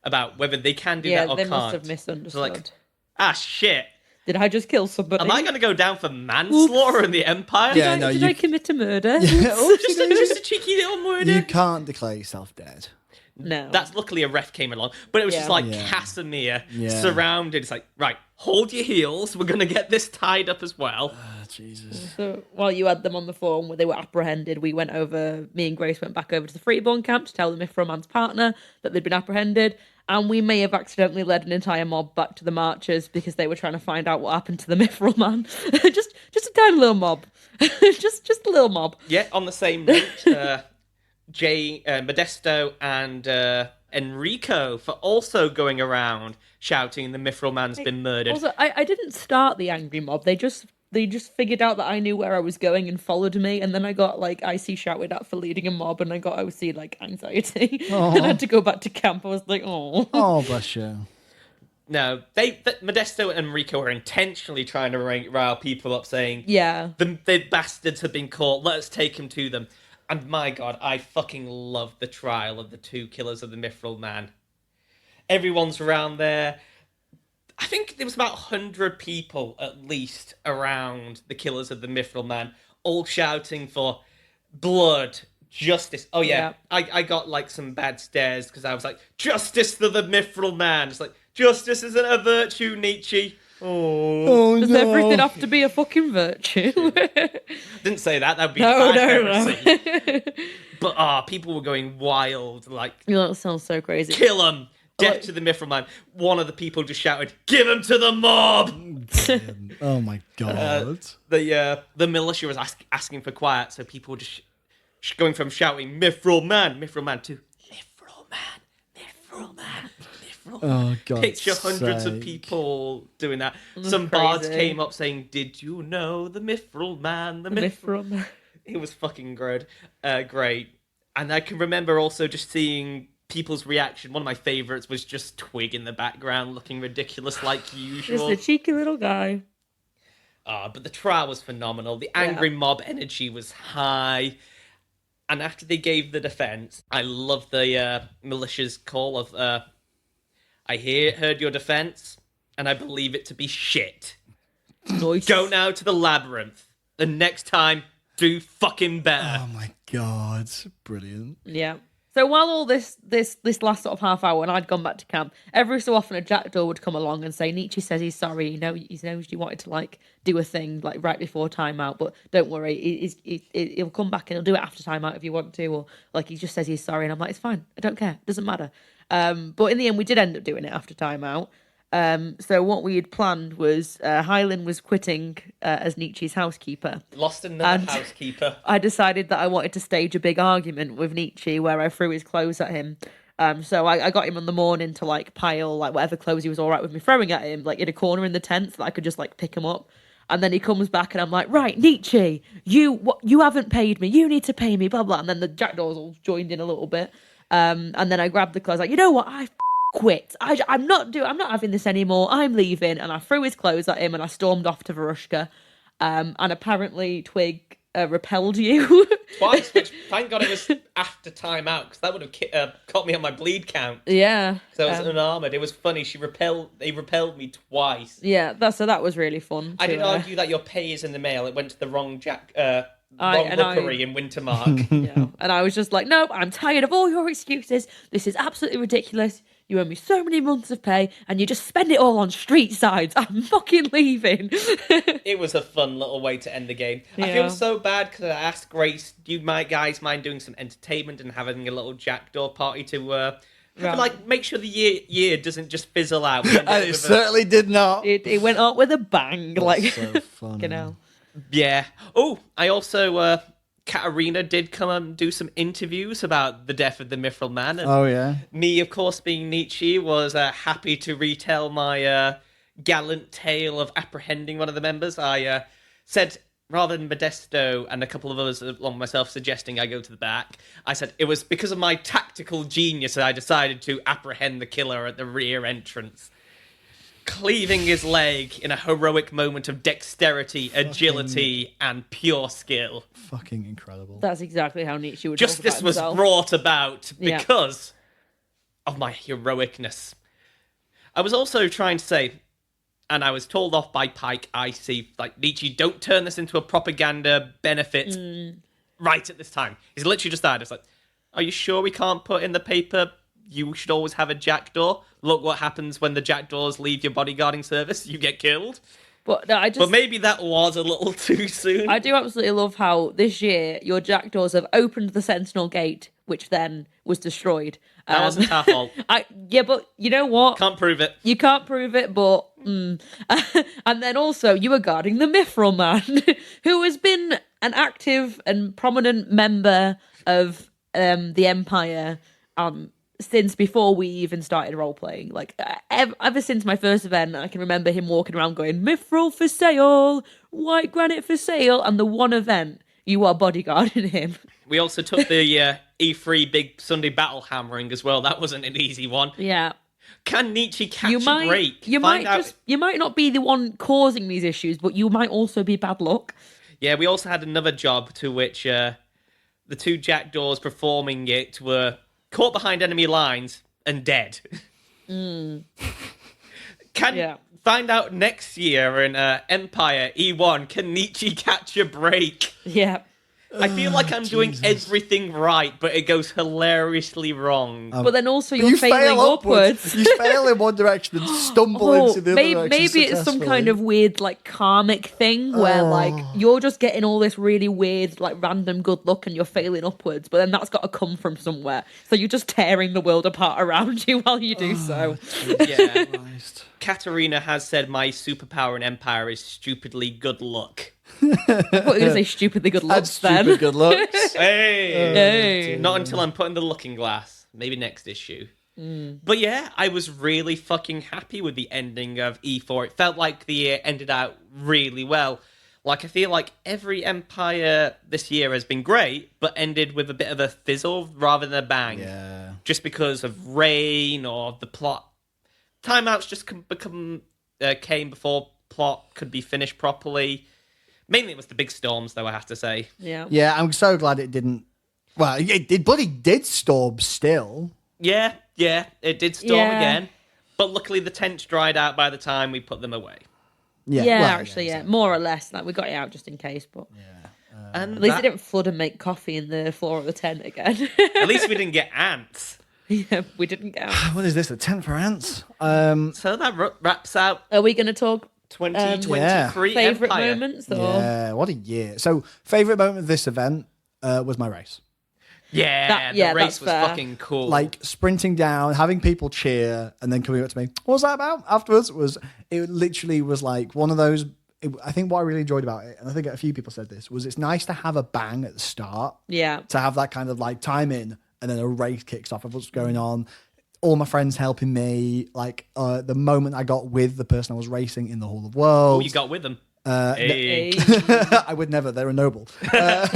B: About whether they can do that or
A: they
B: can't.
A: must have misunderstood.
B: So like, shit.
A: Did I just kill somebody?
B: Am I going to go down for manslaughter in the Empire?
C: Yeah,
A: Did I commit a murder?
C: Yeah,
B: just a cheeky little murder.
C: You can't declare yourself dead.
A: No.
B: That's luckily a ref came along, but it was just like Casimir surrounded. It's like, right, hold your heels. We're going to get this tied up as well.
C: Jesus.
A: So while you had them on the phone where they were apprehended, me and Grace went back over to the Freeborn camp to tell the Mithril Man's partner that they'd been apprehended. And we may have accidentally led an entire mob back to the Marchers because they were trying to find out what happened to the Mithril Man. just a tiny little mob. just a little mob.
B: Yeah, on the same note, Modesto and Enrico for also going around shouting the Mithril Man's been murdered.
A: Also, I didn't start the angry mob. They just figured out that I knew where I was going and followed me, and then I got like IC shouted at for leading a mob, and I got OC like anxiety. And I had to go back to camp. I was like,
C: oh, bless you.
B: No, Modesto and Enrico were intentionally trying to rile people up, saying,
A: yeah,
B: the bastards have been caught. Let's take him to them. And my God, I fucking love the trial of the two killers of the Mithril Man. Everyone's around there. I think there was about 100 people, at least, around the killers of the Mithril Man, all shouting for blood, justice. Oh, yeah. I got, like, some bad stares, because I was like, justice to the Mithril Man. It's like, justice isn't a virtue, Nietzsche. Oh,
A: does everything have to be a fucking virtue?
B: Didn't say that. That would be heresy. But, people were going wild, like...
A: That sounds so crazy.
B: Kill him! Death to the Mithril Man. One of the people just shouted, "Give him to the mob!"
C: Oh my God.
B: The militia was asking for quiet, so people were just going from shouting "Mithril Man" to "Mithril Man," "Mithril Man."
C: Oh God.
B: Picture hundreds of people doing that. Some bards came up saying, "Did you know the Mithril Man? The Mithril Man." It was fucking great. And I can remember also just seeing people's reaction. One of my favourites was just Twig in the background looking ridiculous like usual.
A: Just a cheeky little guy.
B: But the trial was phenomenal. The angry mob energy was high. And after they gave the defence, I love the militia's call of, I heard your defence, and I believe it to be shit.
A: Nice.
B: Go now to the labyrinth. The next time, do fucking better.
C: Oh my God. Brilliant.
A: Yeah. So while all this last sort of half hour, and I'd gone back to camp, every so often a jackdaw would come along and say, "Nietzsche says he's sorry. He knows you wanted to like do a thing like right before timeout, but don't worry, he'll come back and he'll do it after timeout if you want to, or like he just says he's sorry." And I'm like, "It's fine. I don't care. It doesn't matter." But in the end, we did end up doing it after timeout. So what we had planned was Hyland was quitting as Nietzsche's housekeeper.
B: Lost another housekeeper.
A: I decided that I wanted to stage a big argument with Nietzsche where I threw his clothes at him. So I got him in the morning to like pile like whatever clothes he was all right with me throwing at him like in a corner in the tent so that I could just like pick him up. And then he comes back and I'm like, "Right, Nietzsche, you haven't paid me. You need to pay me, blah, blah." And then the jackdaws all joined in a little bit. And then I grabbed the clothes like, "You know what? I quit. I'm not having this anymore. I'm leaving." And I threw his clothes at him and I stormed off to Varushka. And apparently Twig repelled you.
B: Twice, which thank God it was after timeout, because that would have caught me on my bleed count.
A: Yeah.
B: So I was unarmored. It was funny. They repelled me twice.
A: Yeah, so that was really fun.
B: I did argue that your pay is in the mail. It went to the wrong rookery in Wintermark.
A: Yeah. And I was just like, no, I'm tired of all your excuses. This is absolutely ridiculous. You owe me so many months of pay, and you just spend it all on street sides. I'm fucking leaving.
B: It was a fun little way to end the game.
A: Yeah.
B: I feel so bad because I asked Grace, do you guys mind doing some entertainment and having a little jackdaw party to make sure the year doesn't just fizzle out?
C: And it certainly did not.
A: It went out with a bang.
C: That's so fun.
A: You know.
B: Yeah. Oh, I also... Katarina did come and do some interviews about the death of the Mithril Man. And me, of course, being Nietzsche, was happy to retell my gallant tale of apprehending one of the members. I said, rather than Modesto and a couple of others along myself suggesting I go to the back, I said it was because of my tactical genius that I decided to apprehend the killer at the rear entrance, cleaving his leg in a heroic moment of dexterity, agility, and pure skill.
C: Fucking incredible.
A: That's exactly how Nietzsche would
B: Justice was brought about because of my heroicness. I was also trying to say, and I was told off by Pike, I see, like, Nietzsche, don't turn this into a propaganda benefit right at this time. He's literally just died. It's like, are you sure we can't put in the paper you should always have a jackdaw? Look what happens when the jackdaws leave your bodyguarding service. You get killed.
A: But no,
B: But maybe that was a little too soon.
A: I do absolutely love how this year your jackdaws have opened the Sentinel Gate, which then was destroyed.
B: That wasn't our fault.
A: But you know what?
B: Can't prove it.
A: You can't prove it, but... And then also, you were guarding the Mithril Man, who has been an active and prominent member of the Empire since before we even started role-playing. Like, ever since my first event, I can remember him walking around going, Mithril for sale, white granite for sale, and the one event, you are bodyguarding him.
B: We also took the E3 Big Sunday Battle hammering as well. That wasn't an easy one.
A: Yeah.
B: Can Nietzsche catch a break?
A: You might not be the one causing these issues, but you might also be bad luck. Yeah,
B: we also had another job to which the two jackdaws performing it were caught behind enemy lines and dead. Find out next year in Empire E1, can Nietzsche catch a break?
A: Yeah.
B: I feel like I'm doing everything right, but it goes hilariously wrong.
A: But then also you're failing upwards.
C: You fail in one direction and stumble into the other direction.
A: Maybe it's some kind of weird, like, karmic thing where, like, you're just getting all this really weird, like, random good luck and you're failing upwards, but then that's got to come from somewhere. So you're just tearing the world apart around you while you do so.
B: Yeah. Katarina has said my superpower in Empire is stupidly good luck.
A: I thought you were going to say stupidly good looks then.
C: Stupid good looks.
B: Hey! Not until I'm put in the looking glass. Maybe next issue. But yeah, I was really fucking happy with the ending of E4. It felt like the year ended out really well. Like, I feel like every Empire this year has been great, but ended with a bit of a fizzle rather than a bang.
C: Yeah.
B: Just because of rain or the plot. Timeouts just came before plot could be finished properly. Mainly it was the big storms, though, I have to say.
A: Yeah.
C: Yeah, I'm so glad it didn't... Well, it bloody did storm still.
B: Yeah, it did storm again. But luckily the tents dried out by the time we put them away.
A: Yeah, more or less. Like, we got it out just in case, but...
B: And
A: at least it didn't flood and make coffee in the floor of the tent again.
B: At least we didn't get ants.
A: Yeah, we didn't get ants.
C: What is this, a tent for ants?
B: So that wraps out...
A: Are we going to talk...
B: 2023
A: favourite
B: Empire.
A: moments? Or...
C: Yeah, what a year. So, favourite moment of this event was my race.
B: The race was fucking cool.
C: Like, sprinting down, having people cheer, and then coming up to me, what was that about? Afterwards, it literally was like one of those... I think what I really enjoyed about it, and I think a few people said this, was it's nice to have a bang at the start.
A: Yeah.
C: To have that kind of, like, time in, and then a race kicks off of what's going on. All my friends helping me, like the moment I got with the person I was racing in the Hall of Worlds.
B: Oh, you got with them.
C: I would never. They're a noble. But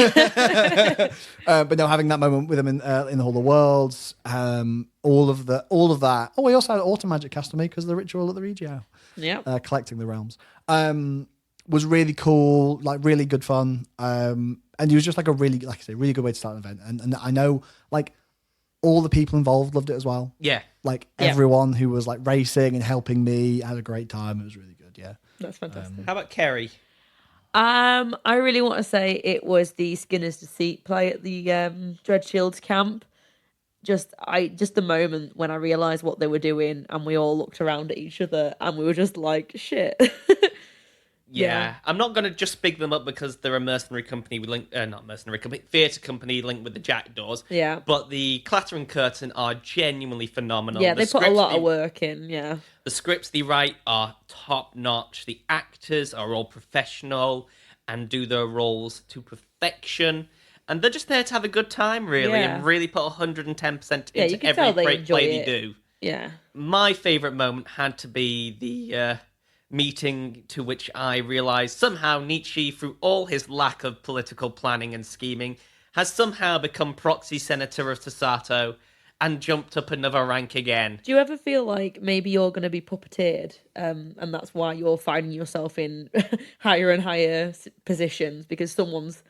C: no, having that moment with them in the Hall of Worlds, all of that. Oh, we also had Auto Magic cast on me because of the ritual at the Regio.
A: Yeah,
C: collecting the realms was really cool. Like really good fun. And it was just like a really, like I say, really good way to start an event. And I know like all the people involved loved it as well.
B: Yeah.
C: Like everyone who was like racing and helping me had a great time. It was really good. Yeah.
A: That's fantastic.
B: How about Kerry?
A: I really want to say it was the Skinner's Deceit play at the Dread Shields camp. Just the moment when I realised what they were doing and we all looked around at each other and we were just like, shit.
B: Yeah. I'm not going to just big them up because they're a mercenary company theatre company linked with the Jackdaws.
A: Yeah.
B: But the Clattering Curtain are genuinely phenomenal.
A: Yeah, they put a lot of work in, yeah.
B: The scripts they write are top-notch. The actors are all professional and do their roles to perfection. And they're just there to have a good time, really, and really put 110% into every great play they do.
A: Yeah.
B: My favourite moment had to be the meeting to which I realised somehow Nietzsche, through all his lack of political planning and scheming, has somehow become proxy senator of Tasato and jumped up another rank again.
A: Do you ever feel like maybe you're going to be puppeteered and that's why you're finding yourself in higher and higher positions because someone's,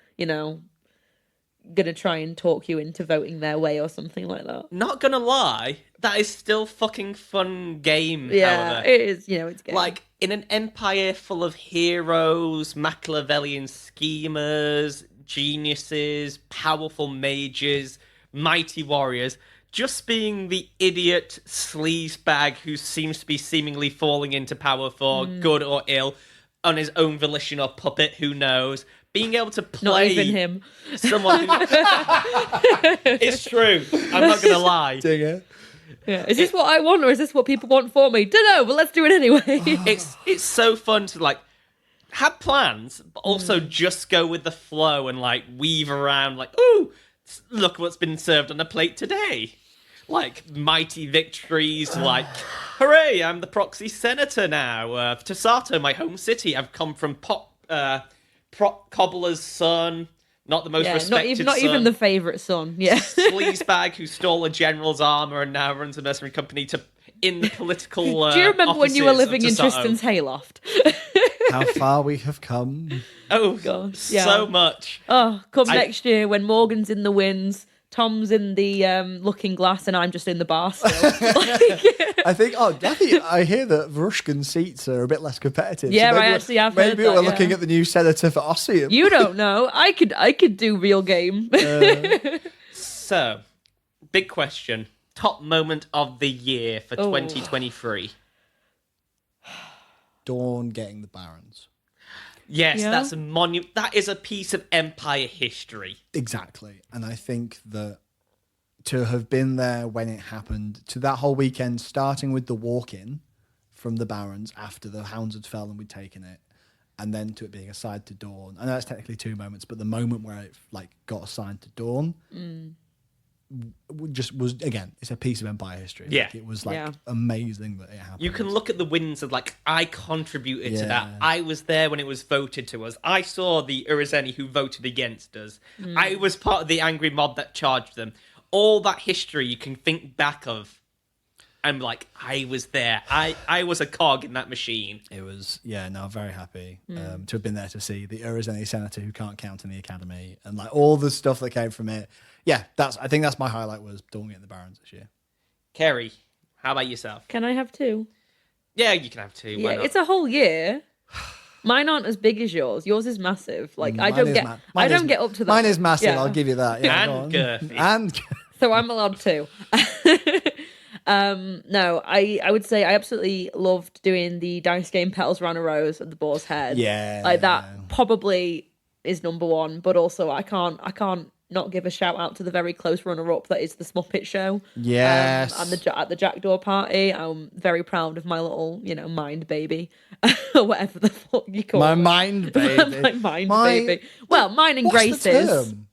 A: gonna try and talk you into voting their way or something like that?
B: Not gonna lie, that is still fucking fun game.
A: Yeah,
B: however.
A: it is. It's game.
B: Like in an empire full of heroes, Machiavellian schemers, geniuses, powerful mages, mighty warriors, just being the idiot sleazebag who seems to be seemingly falling into power for good or ill on his own volition or puppet, who knows? Being able to play
A: not even him.
B: Someone who it's true. I'm not gonna lie.
C: Dang it.
A: Yeah. Is this what I want or is this what people want for me? Don't know, but let's do it anyway.
B: It's so fun to like have plans, but also just go with the flow and like weave around like, ooh, look what's been served on a plate today. Like mighty victories, like hooray, I'm the proxy senator now. Tasato, my home city. I've come from Cobbler's son, not the most respected
A: not
B: son.
A: even the favourite son. Yeah.
B: Sleazebag who stole a general's armour and now runs a mercenary company in the political
A: Do you remember when you were living in Tristan's hayloft?
C: How far we have come.
B: Oh, gosh. So much.
A: Oh, next year when Morgan's in the wins, Tom's in the looking glass and I'm just in the bar still.
C: I hear that Vrushkin seats are a bit less competitive.
A: Yeah, so I actually have heard that.
C: Maybe we're looking at the new senator for Ossium.
A: You don't know. I could do real game.
B: So, big question. Top moment of the year for 2023.
C: Dawn getting the Barons.
B: Yes, that's a monument. That is a piece of Empire history.
C: Exactly. And I think that to have been there when it happened, to that whole weekend, starting with the walk-in from the Barons after the Hounds had fell and we'd taken it, and then to it being assigned to Dawn. I know it's technically 2 moments, but the moment where it got assigned to Dawn just was, again, it's a piece of Empire history.
B: Yeah.
C: It was amazing that it happened.
B: You can look at the wins of I contributed to that. I was there when it was voted to us. I saw the Urizeni who voted against us. I was part of the angry mob that charged them. All that history you can think back of. I'm I was there. I was a cog in that machine.
C: It was, very happy to have been there to see the Urizeni senator who can't count in the academy and all the stuff that came from it. Yeah, I think that's my highlight was Dawn getting the Barons this year.
B: Kerry, how about yourself?
A: Can I have 2?
B: Yeah, you can have 2.
A: Yeah, it's a whole year. Mine aren't as big as yours. Yours is massive. I don't get up to that.
C: Mine is massive. Yeah. I'll give you that. Yeah,
B: and girthy.
C: And
A: so I'm allowed 2. No, I would say I absolutely loved doing the dice game Petals Ran a Rose at the Boar's Head.
C: Yeah,
A: that probably is number 1. But also I can't not give a shout out to the very close runner-up that is the Smuppet Show.
C: Yes.
A: And at the Jackdaw party. I'm very proud of my little, mind baby. Or whatever the fuck you call it.
C: Mind baby.
A: My mind baby. Well, mine and Grace's.
C: The term?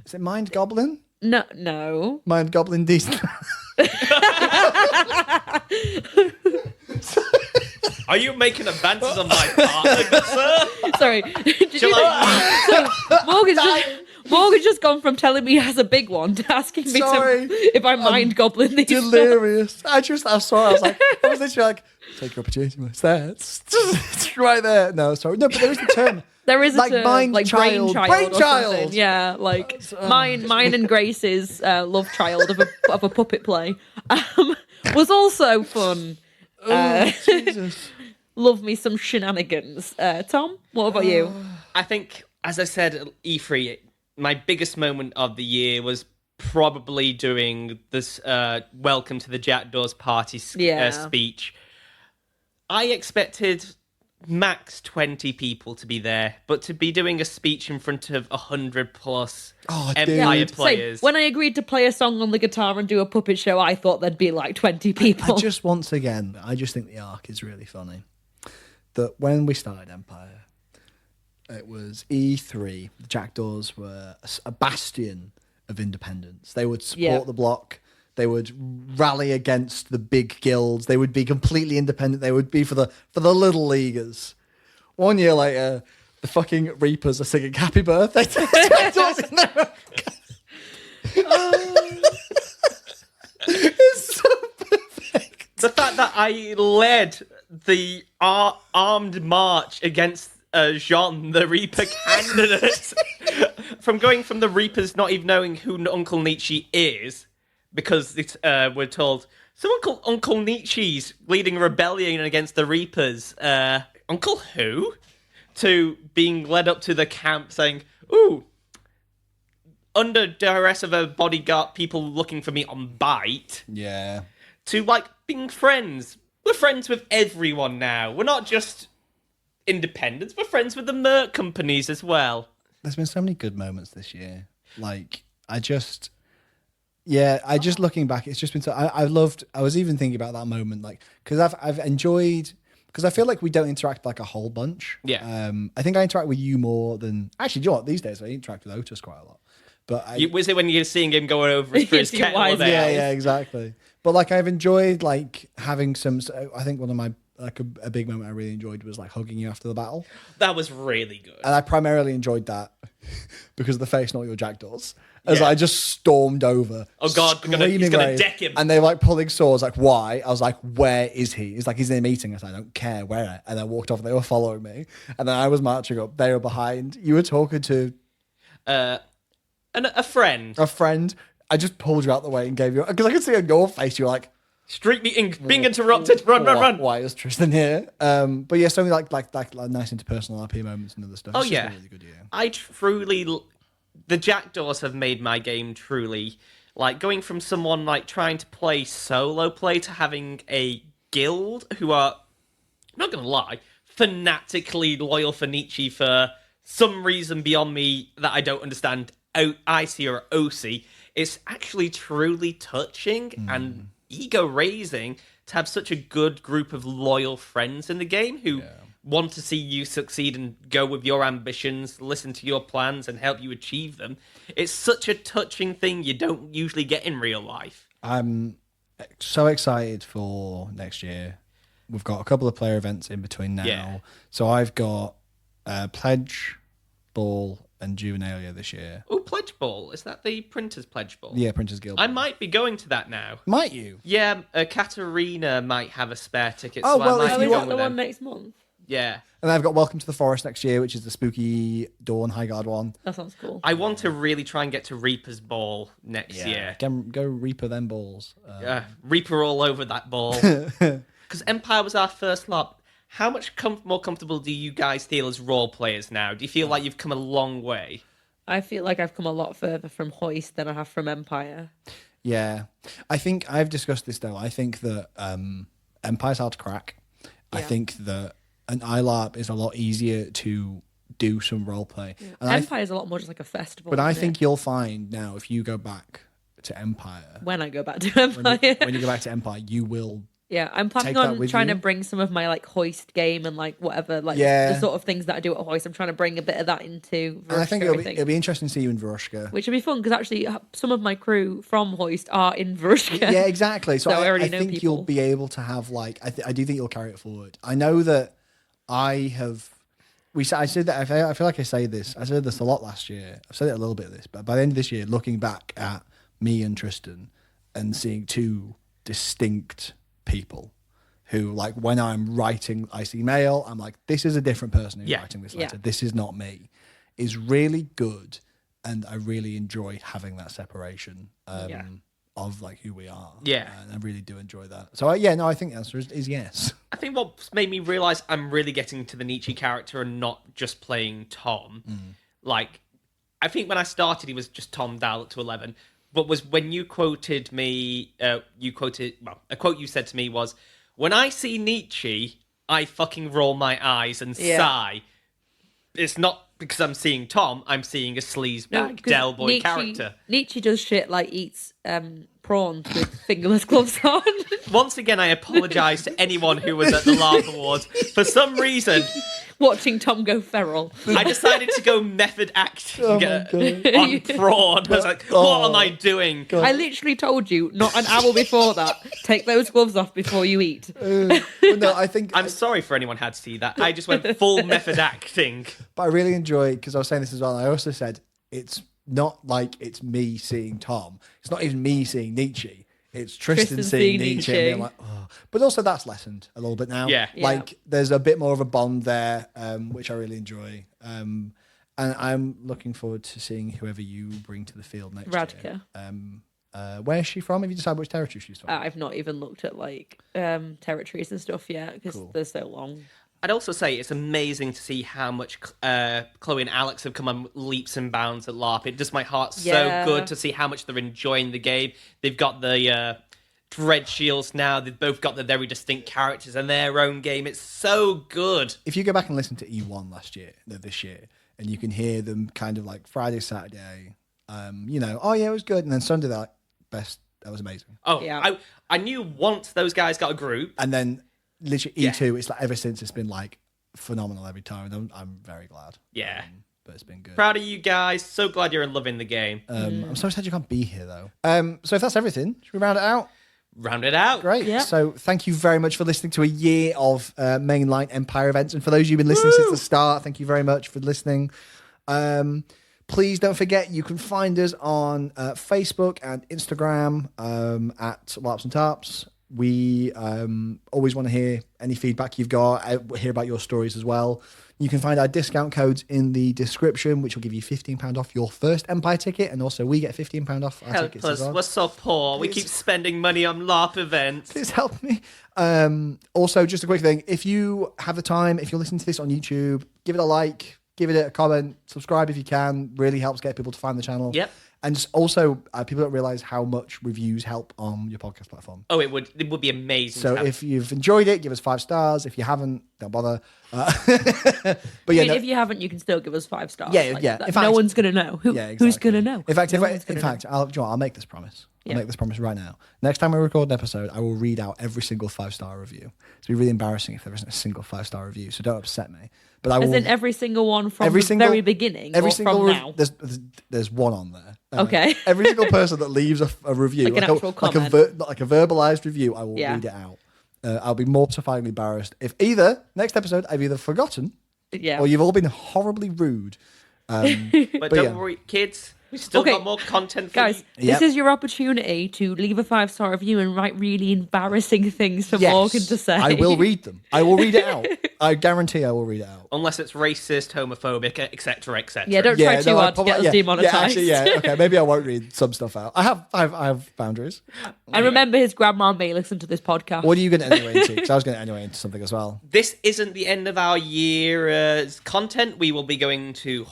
C: Is it Mind Goblin?
A: No.
C: Mind Goblin decent.
B: Are you making advances on my part, sir?
A: Sorry. Morgan's just gone from telling me he has a big one to asking me if I'm Mind Goblin these
C: delirious. I saw it. I was literally take your opportunity, miss. That's right there. No, sorry. No, but there is the term.
A: There is
C: like
A: a term, like brainchild.
C: Brainchild.
A: Yeah, like mine and Grace's love child of a puppet play was also fun.
C: Jesus.
A: Love me some shenanigans. Tom, what about you?
B: I think, as I said at E3, my biggest moment of the year was probably doing this Welcome to the Jackdaws Party speech. I expected max 20 people to be there, but to be doing a speech in front of 100 plus Empire players.
A: When I agreed to play a song on the guitar and do a puppet show, I thought there'd be like 20 people.
C: I just think the arc is really funny. That when we started Empire, it was E3. The Jackdaws were a bastion of independence. They would support the block. They would rally against the big guilds. They would be completely independent. They would be for the little leaguers. 1 year later, the fucking Reapers are singing "Happy Birthday" to the Jackdaws in their It's so perfect.
B: The fact that I led the armed march against Jean, the Reaper candidate, from going from the Reapers not even knowing who Uncle Nietzsche is, because we're told, so Uncle Nietzsche's leading a rebellion against the Reapers. Uncle who? To being led up to the camp saying, ooh, under duress of a bodyguard, people looking for me on bite.
C: Yeah.
B: To, like, being friends. We're friends with everyone now. We're not just independents. We're friends with the merc companies as well.
C: There's been so many good moments this year. Like, I just looking back, it's just been so. I was even thinking about that moment, like, because I've enjoyed, because I feel like we don't interact like a whole bunch.
B: Yeah.
C: I think I interact with you more than actually. Do you know what? These days I interact with Otis quite a lot. But
B: was it when you're seeing him going over for his kettle there?
C: Yeah, exactly. But like I've enjoyed like having some. I think one of my like a big moment I really enjoyed was like hugging you after the battle.
B: That was really good.
C: And I primarily enjoyed that because of the face, not your Jackdaws. As I just stormed over.
B: Oh God, he's gonna deck him.
C: And they were like pulling swords, like, why? I was like, where is he? He's like, he's in a meeting. I said, I don't care, where? And I walked off and they were following me. And then I was marching up, they were behind. You were talking to
B: a friend.
C: A friend. I just pulled you out the way and gave you, because I could see on your face, you were like,
B: street meeting, being interrupted, run.
C: Why is Tristan here? But yeah, so many like nice interpersonal RP moments and other stuff.
B: Oh
C: it's
B: yeah.
C: Just a really good year.
B: I truly, the Jackdaws have made my game truly, like, going from someone like trying to play solo play to having a guild who are, I'm not gonna lie, fanatically loyal for Nietzsche for some reason beyond me that I don't understand, IC or OC. It's actually truly touching and ego raising to have such a good group of loyal friends in the game who want to see you succeed and go with your ambitions, listen to your plans and help you achieve them. It's such a touching thing you don't usually get in real life.
C: I'm so excited for next year. We've got a couple of player events in between now.
B: Yeah.
C: So I've got Pledge, Ball and Juvenalia this year.
B: Oh, Pledge Ball. Is that the Printers Pledge Ball?
C: Yeah, Printers Guild.
B: I might be going to that now.
C: Might you?
B: Yeah, Katarina might have a spare ticket.
C: Oh,
B: so
C: well,
B: I
C: if
B: might
C: you
B: be
A: Is
B: going
A: that the
B: with
A: one
B: them.
A: next month?
B: Yeah.
C: And I've got Welcome to the Forest next year, which is the spooky Dawn Highguard one.
A: That sounds cool.
B: I want to really try and get to Reaper's Ball next year.
C: Go Reaper them balls.
B: Reaper all over that ball. Because Empire was our first lot. How much more comfortable do you guys feel as role players now? Do you feel like you've come a long way?
A: I feel like I've come a lot further from Hoist than I have from Empire.
C: Yeah. I think I've discussed this though. I think that Empire's hard to crack. I think that an ILARP is a lot easier to do some role play.
A: Yeah.
C: And
A: Empire's a lot more just like a festival.
C: But I
A: isn't
C: think
A: it?
C: you'll find now if you go back to Empire.
A: When I go back to Empire.
C: When you go back to Empire, you will.
A: Yeah, I'm planning
C: Take that
A: on
C: with
A: trying
C: you.
A: to bring some of my like Hoist game and like whatever, like
C: Yeah.
A: the sort of things that I do at Hoist. I'm trying to bring a bit of that into
C: And I think
A: Verushka,
C: it'll be interesting to see you in Verushka.
A: which would be fun because actually some of my crew from Hoist are in Verushka.
C: Yeah, exactly. So
A: So I already
C: I
A: know
C: think
A: people.
C: you'll be able to have like I do think you'll carry it forward. I know that I have. I said that I feel like I said this a lot last year. I've said it a little bit of this, but by the end of this year, looking back at me and Tristan and seeing two distinct people who, like, when I'm writing Icy Mail, I'm like, this is a different person who's writing this letter. This is not me, is really good. And I really enjoy having that separation of, like, who we are.
B: Yeah.
C: And I really do enjoy that. So, I think the answer is yes.
B: I think what's made me realise I'm really getting to the Nietzsche character and not just playing Tom. Like, I think when I started, he was just Tom dialed up to 11. But was when you quoted me, a quote you said to me was, when I see Nietzsche, I fucking roll my eyes and sigh. It's not because I'm seeing Tom, I'm seeing a sleazebag Del Boy character.
A: Nietzsche does shit like eats prawns with fingerless gloves on.
B: Once again, I apologise to anyone who was at the Laugh Awards. For some reason...
A: Watching Tom go feral.
B: I decided to go method acting on prawn. I was like, what am I doing?
C: God.
A: I literally told you, not an hour before that, take those gloves off before you eat.
C: No, I think...
B: I'm sorry for anyone who had to see that. I just went full method acting.
C: But I really enjoy, because I was saying this as well, I also said, it's not like it's me seeing Tom. It's not even me seeing Nietzsche. It's Tristan seeing Nietzsche and being like, oh. But also that's lessened a little bit now.
B: Yeah.
C: Like, there's a bit more of a bond there, which I really enjoy. And I'm looking forward to seeing whoever you bring to the field next
A: Radka.
C: year. Where's she from? Have you decided which territory she's from?
A: I've not even looked at, like, territories and stuff yet, because they're so long.
B: I'd also say it's amazing to see how much Chloe and Alex have come on leaps and bounds at LARP. It does my heart so good to see how much they're enjoying the game. They've got the Dread Shields now. They've both got the very distinct characters in their own game. It's so good.
C: If you go back and listen to E1 this year, and you can hear them kind of like Friday, Saturday, oh yeah, it was good. And then Sunday, they're like, that was amazing.
B: Oh, yeah. I knew once those guys got a group.
C: And then... literally E2, it's like ever since it's been like phenomenal every time. And I'm very glad.
B: Yeah.
C: But it's been good.
B: Proud of you guys. So glad you're loving the game.
C: I'm so sad you can't be here though. So if that's everything, should we round it out?
B: Round it out.
C: Great.
A: Yeah.
C: So thank you very much for listening to a year of mainline Empire events. And for those of you who've been listening since the start, thank you very much for listening. Please don't forget, you can find us on Facebook and Instagram at LARPs and Tarps. We always want to hear any feedback you've got, hear about your stories as well. You can find our discount codes in the description, which will give you £15 off your first Empire ticket, and also we get £15 off our tickets as well.
B: We're so poor. We keep spending money on LARP events.
C: Please help me. Also, just a quick thing. If you have the time, if you're listening to this on YouTube, give it a like, give it a comment, subscribe if you can. Really helps get people to find the channel.
B: Yep.
C: And just also, people don't realize how much reviews help on your podcast platform.
B: Oh, it would be amazing.
C: So if you've enjoyed it, give us 5 stars. If you haven't, don't bother. But yeah,
A: if you haven't, you can still give us 5 stars.
C: Yeah. In fact,
A: no one's gonna know. Who's gonna know?
C: In fact, I'll make this promise. I'll make this promise right now. Next time we record an episode, I will read out every single 5-star review. It's be really embarrassing if there isn't a single 5-star review. So don't upset me. But I will.
A: As in every single one from the very beginning. Every single from now.
C: There's one on there.
A: Okay.
C: Every single person that leaves a review, like
A: an actual comment,
C: like a verbalized review, I will read it out. I'll be mortifyingly embarrassed if either next episode I've either forgotten, or you've all been horribly rude.
B: But don't worry, kids. We've still got more content for
A: guys.
B: you.
A: This is your opportunity to leave a 5-star review and write really embarrassing things for Morgan to say.
C: I will read them. I will read it out. I guarantee I will read it out.
B: Unless it's racist, homophobic, etc., etc.
A: Yeah, don't try too hard to get us demonetized.
C: Okay, maybe I won't read some stuff out. I have boundaries.
A: I remember his grandma may listen to this podcast.
C: What are you going to anyway into? Because I was going to anyway into something as well.
B: This isn't the end of our year's content. We will be going to...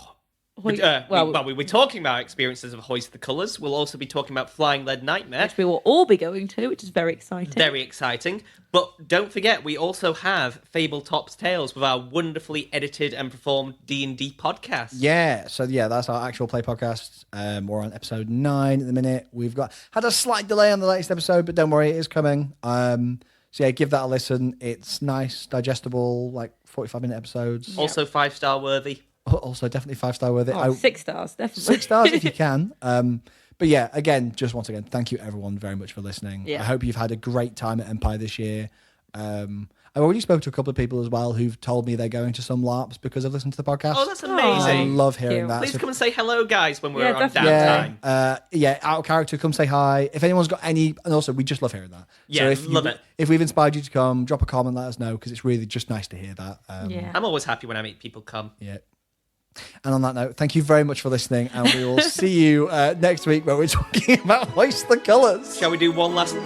B: we're talking about experiences of Hoist the Colours. We'll also be talking about Flying Lead Nightmare.
A: Which we will all be going to, which is very exciting.
B: Very exciting. But don't forget, we also have Fable Tops Tales with our wonderfully edited and performed D&D podcast.
C: Yeah, so that's our actual play podcast. We're on episode 9 at the minute. We've had a slight delay on the latest episode, but don't worry, it is coming. Give that a listen. It's nice, digestible, like 45-minute episodes.
B: Yep. Also 5-star worthy.
C: Also, definitely 5-star worthy.
A: 6 stars, definitely.
C: 6 stars if you can. But yeah, once again, thank you everyone very much for listening. Yeah. I hope you've had a great time at Empire this year. I I've already spoken to a couple of people as well who've told me they're going to some LARPs because I've listened to the podcast.
B: Oh, that's
C: I
B: amazing.
C: love hearing that.
B: Please come and say hello, guys, when we're on
A: definitely.
B: downtime.
C: Out of character, come say hi. If anyone's got any, and also we just love hearing that.
B: Yeah,
C: so
B: love it.
C: If we've inspired you to come, drop a comment, let us know, because it's really just nice to hear that.
B: I'm always happy when I make people come.
C: Yeah. And on that note, thank you very much for listening, and we will see you next week where we're talking about Hoist the Colours.
B: Shall we do one last...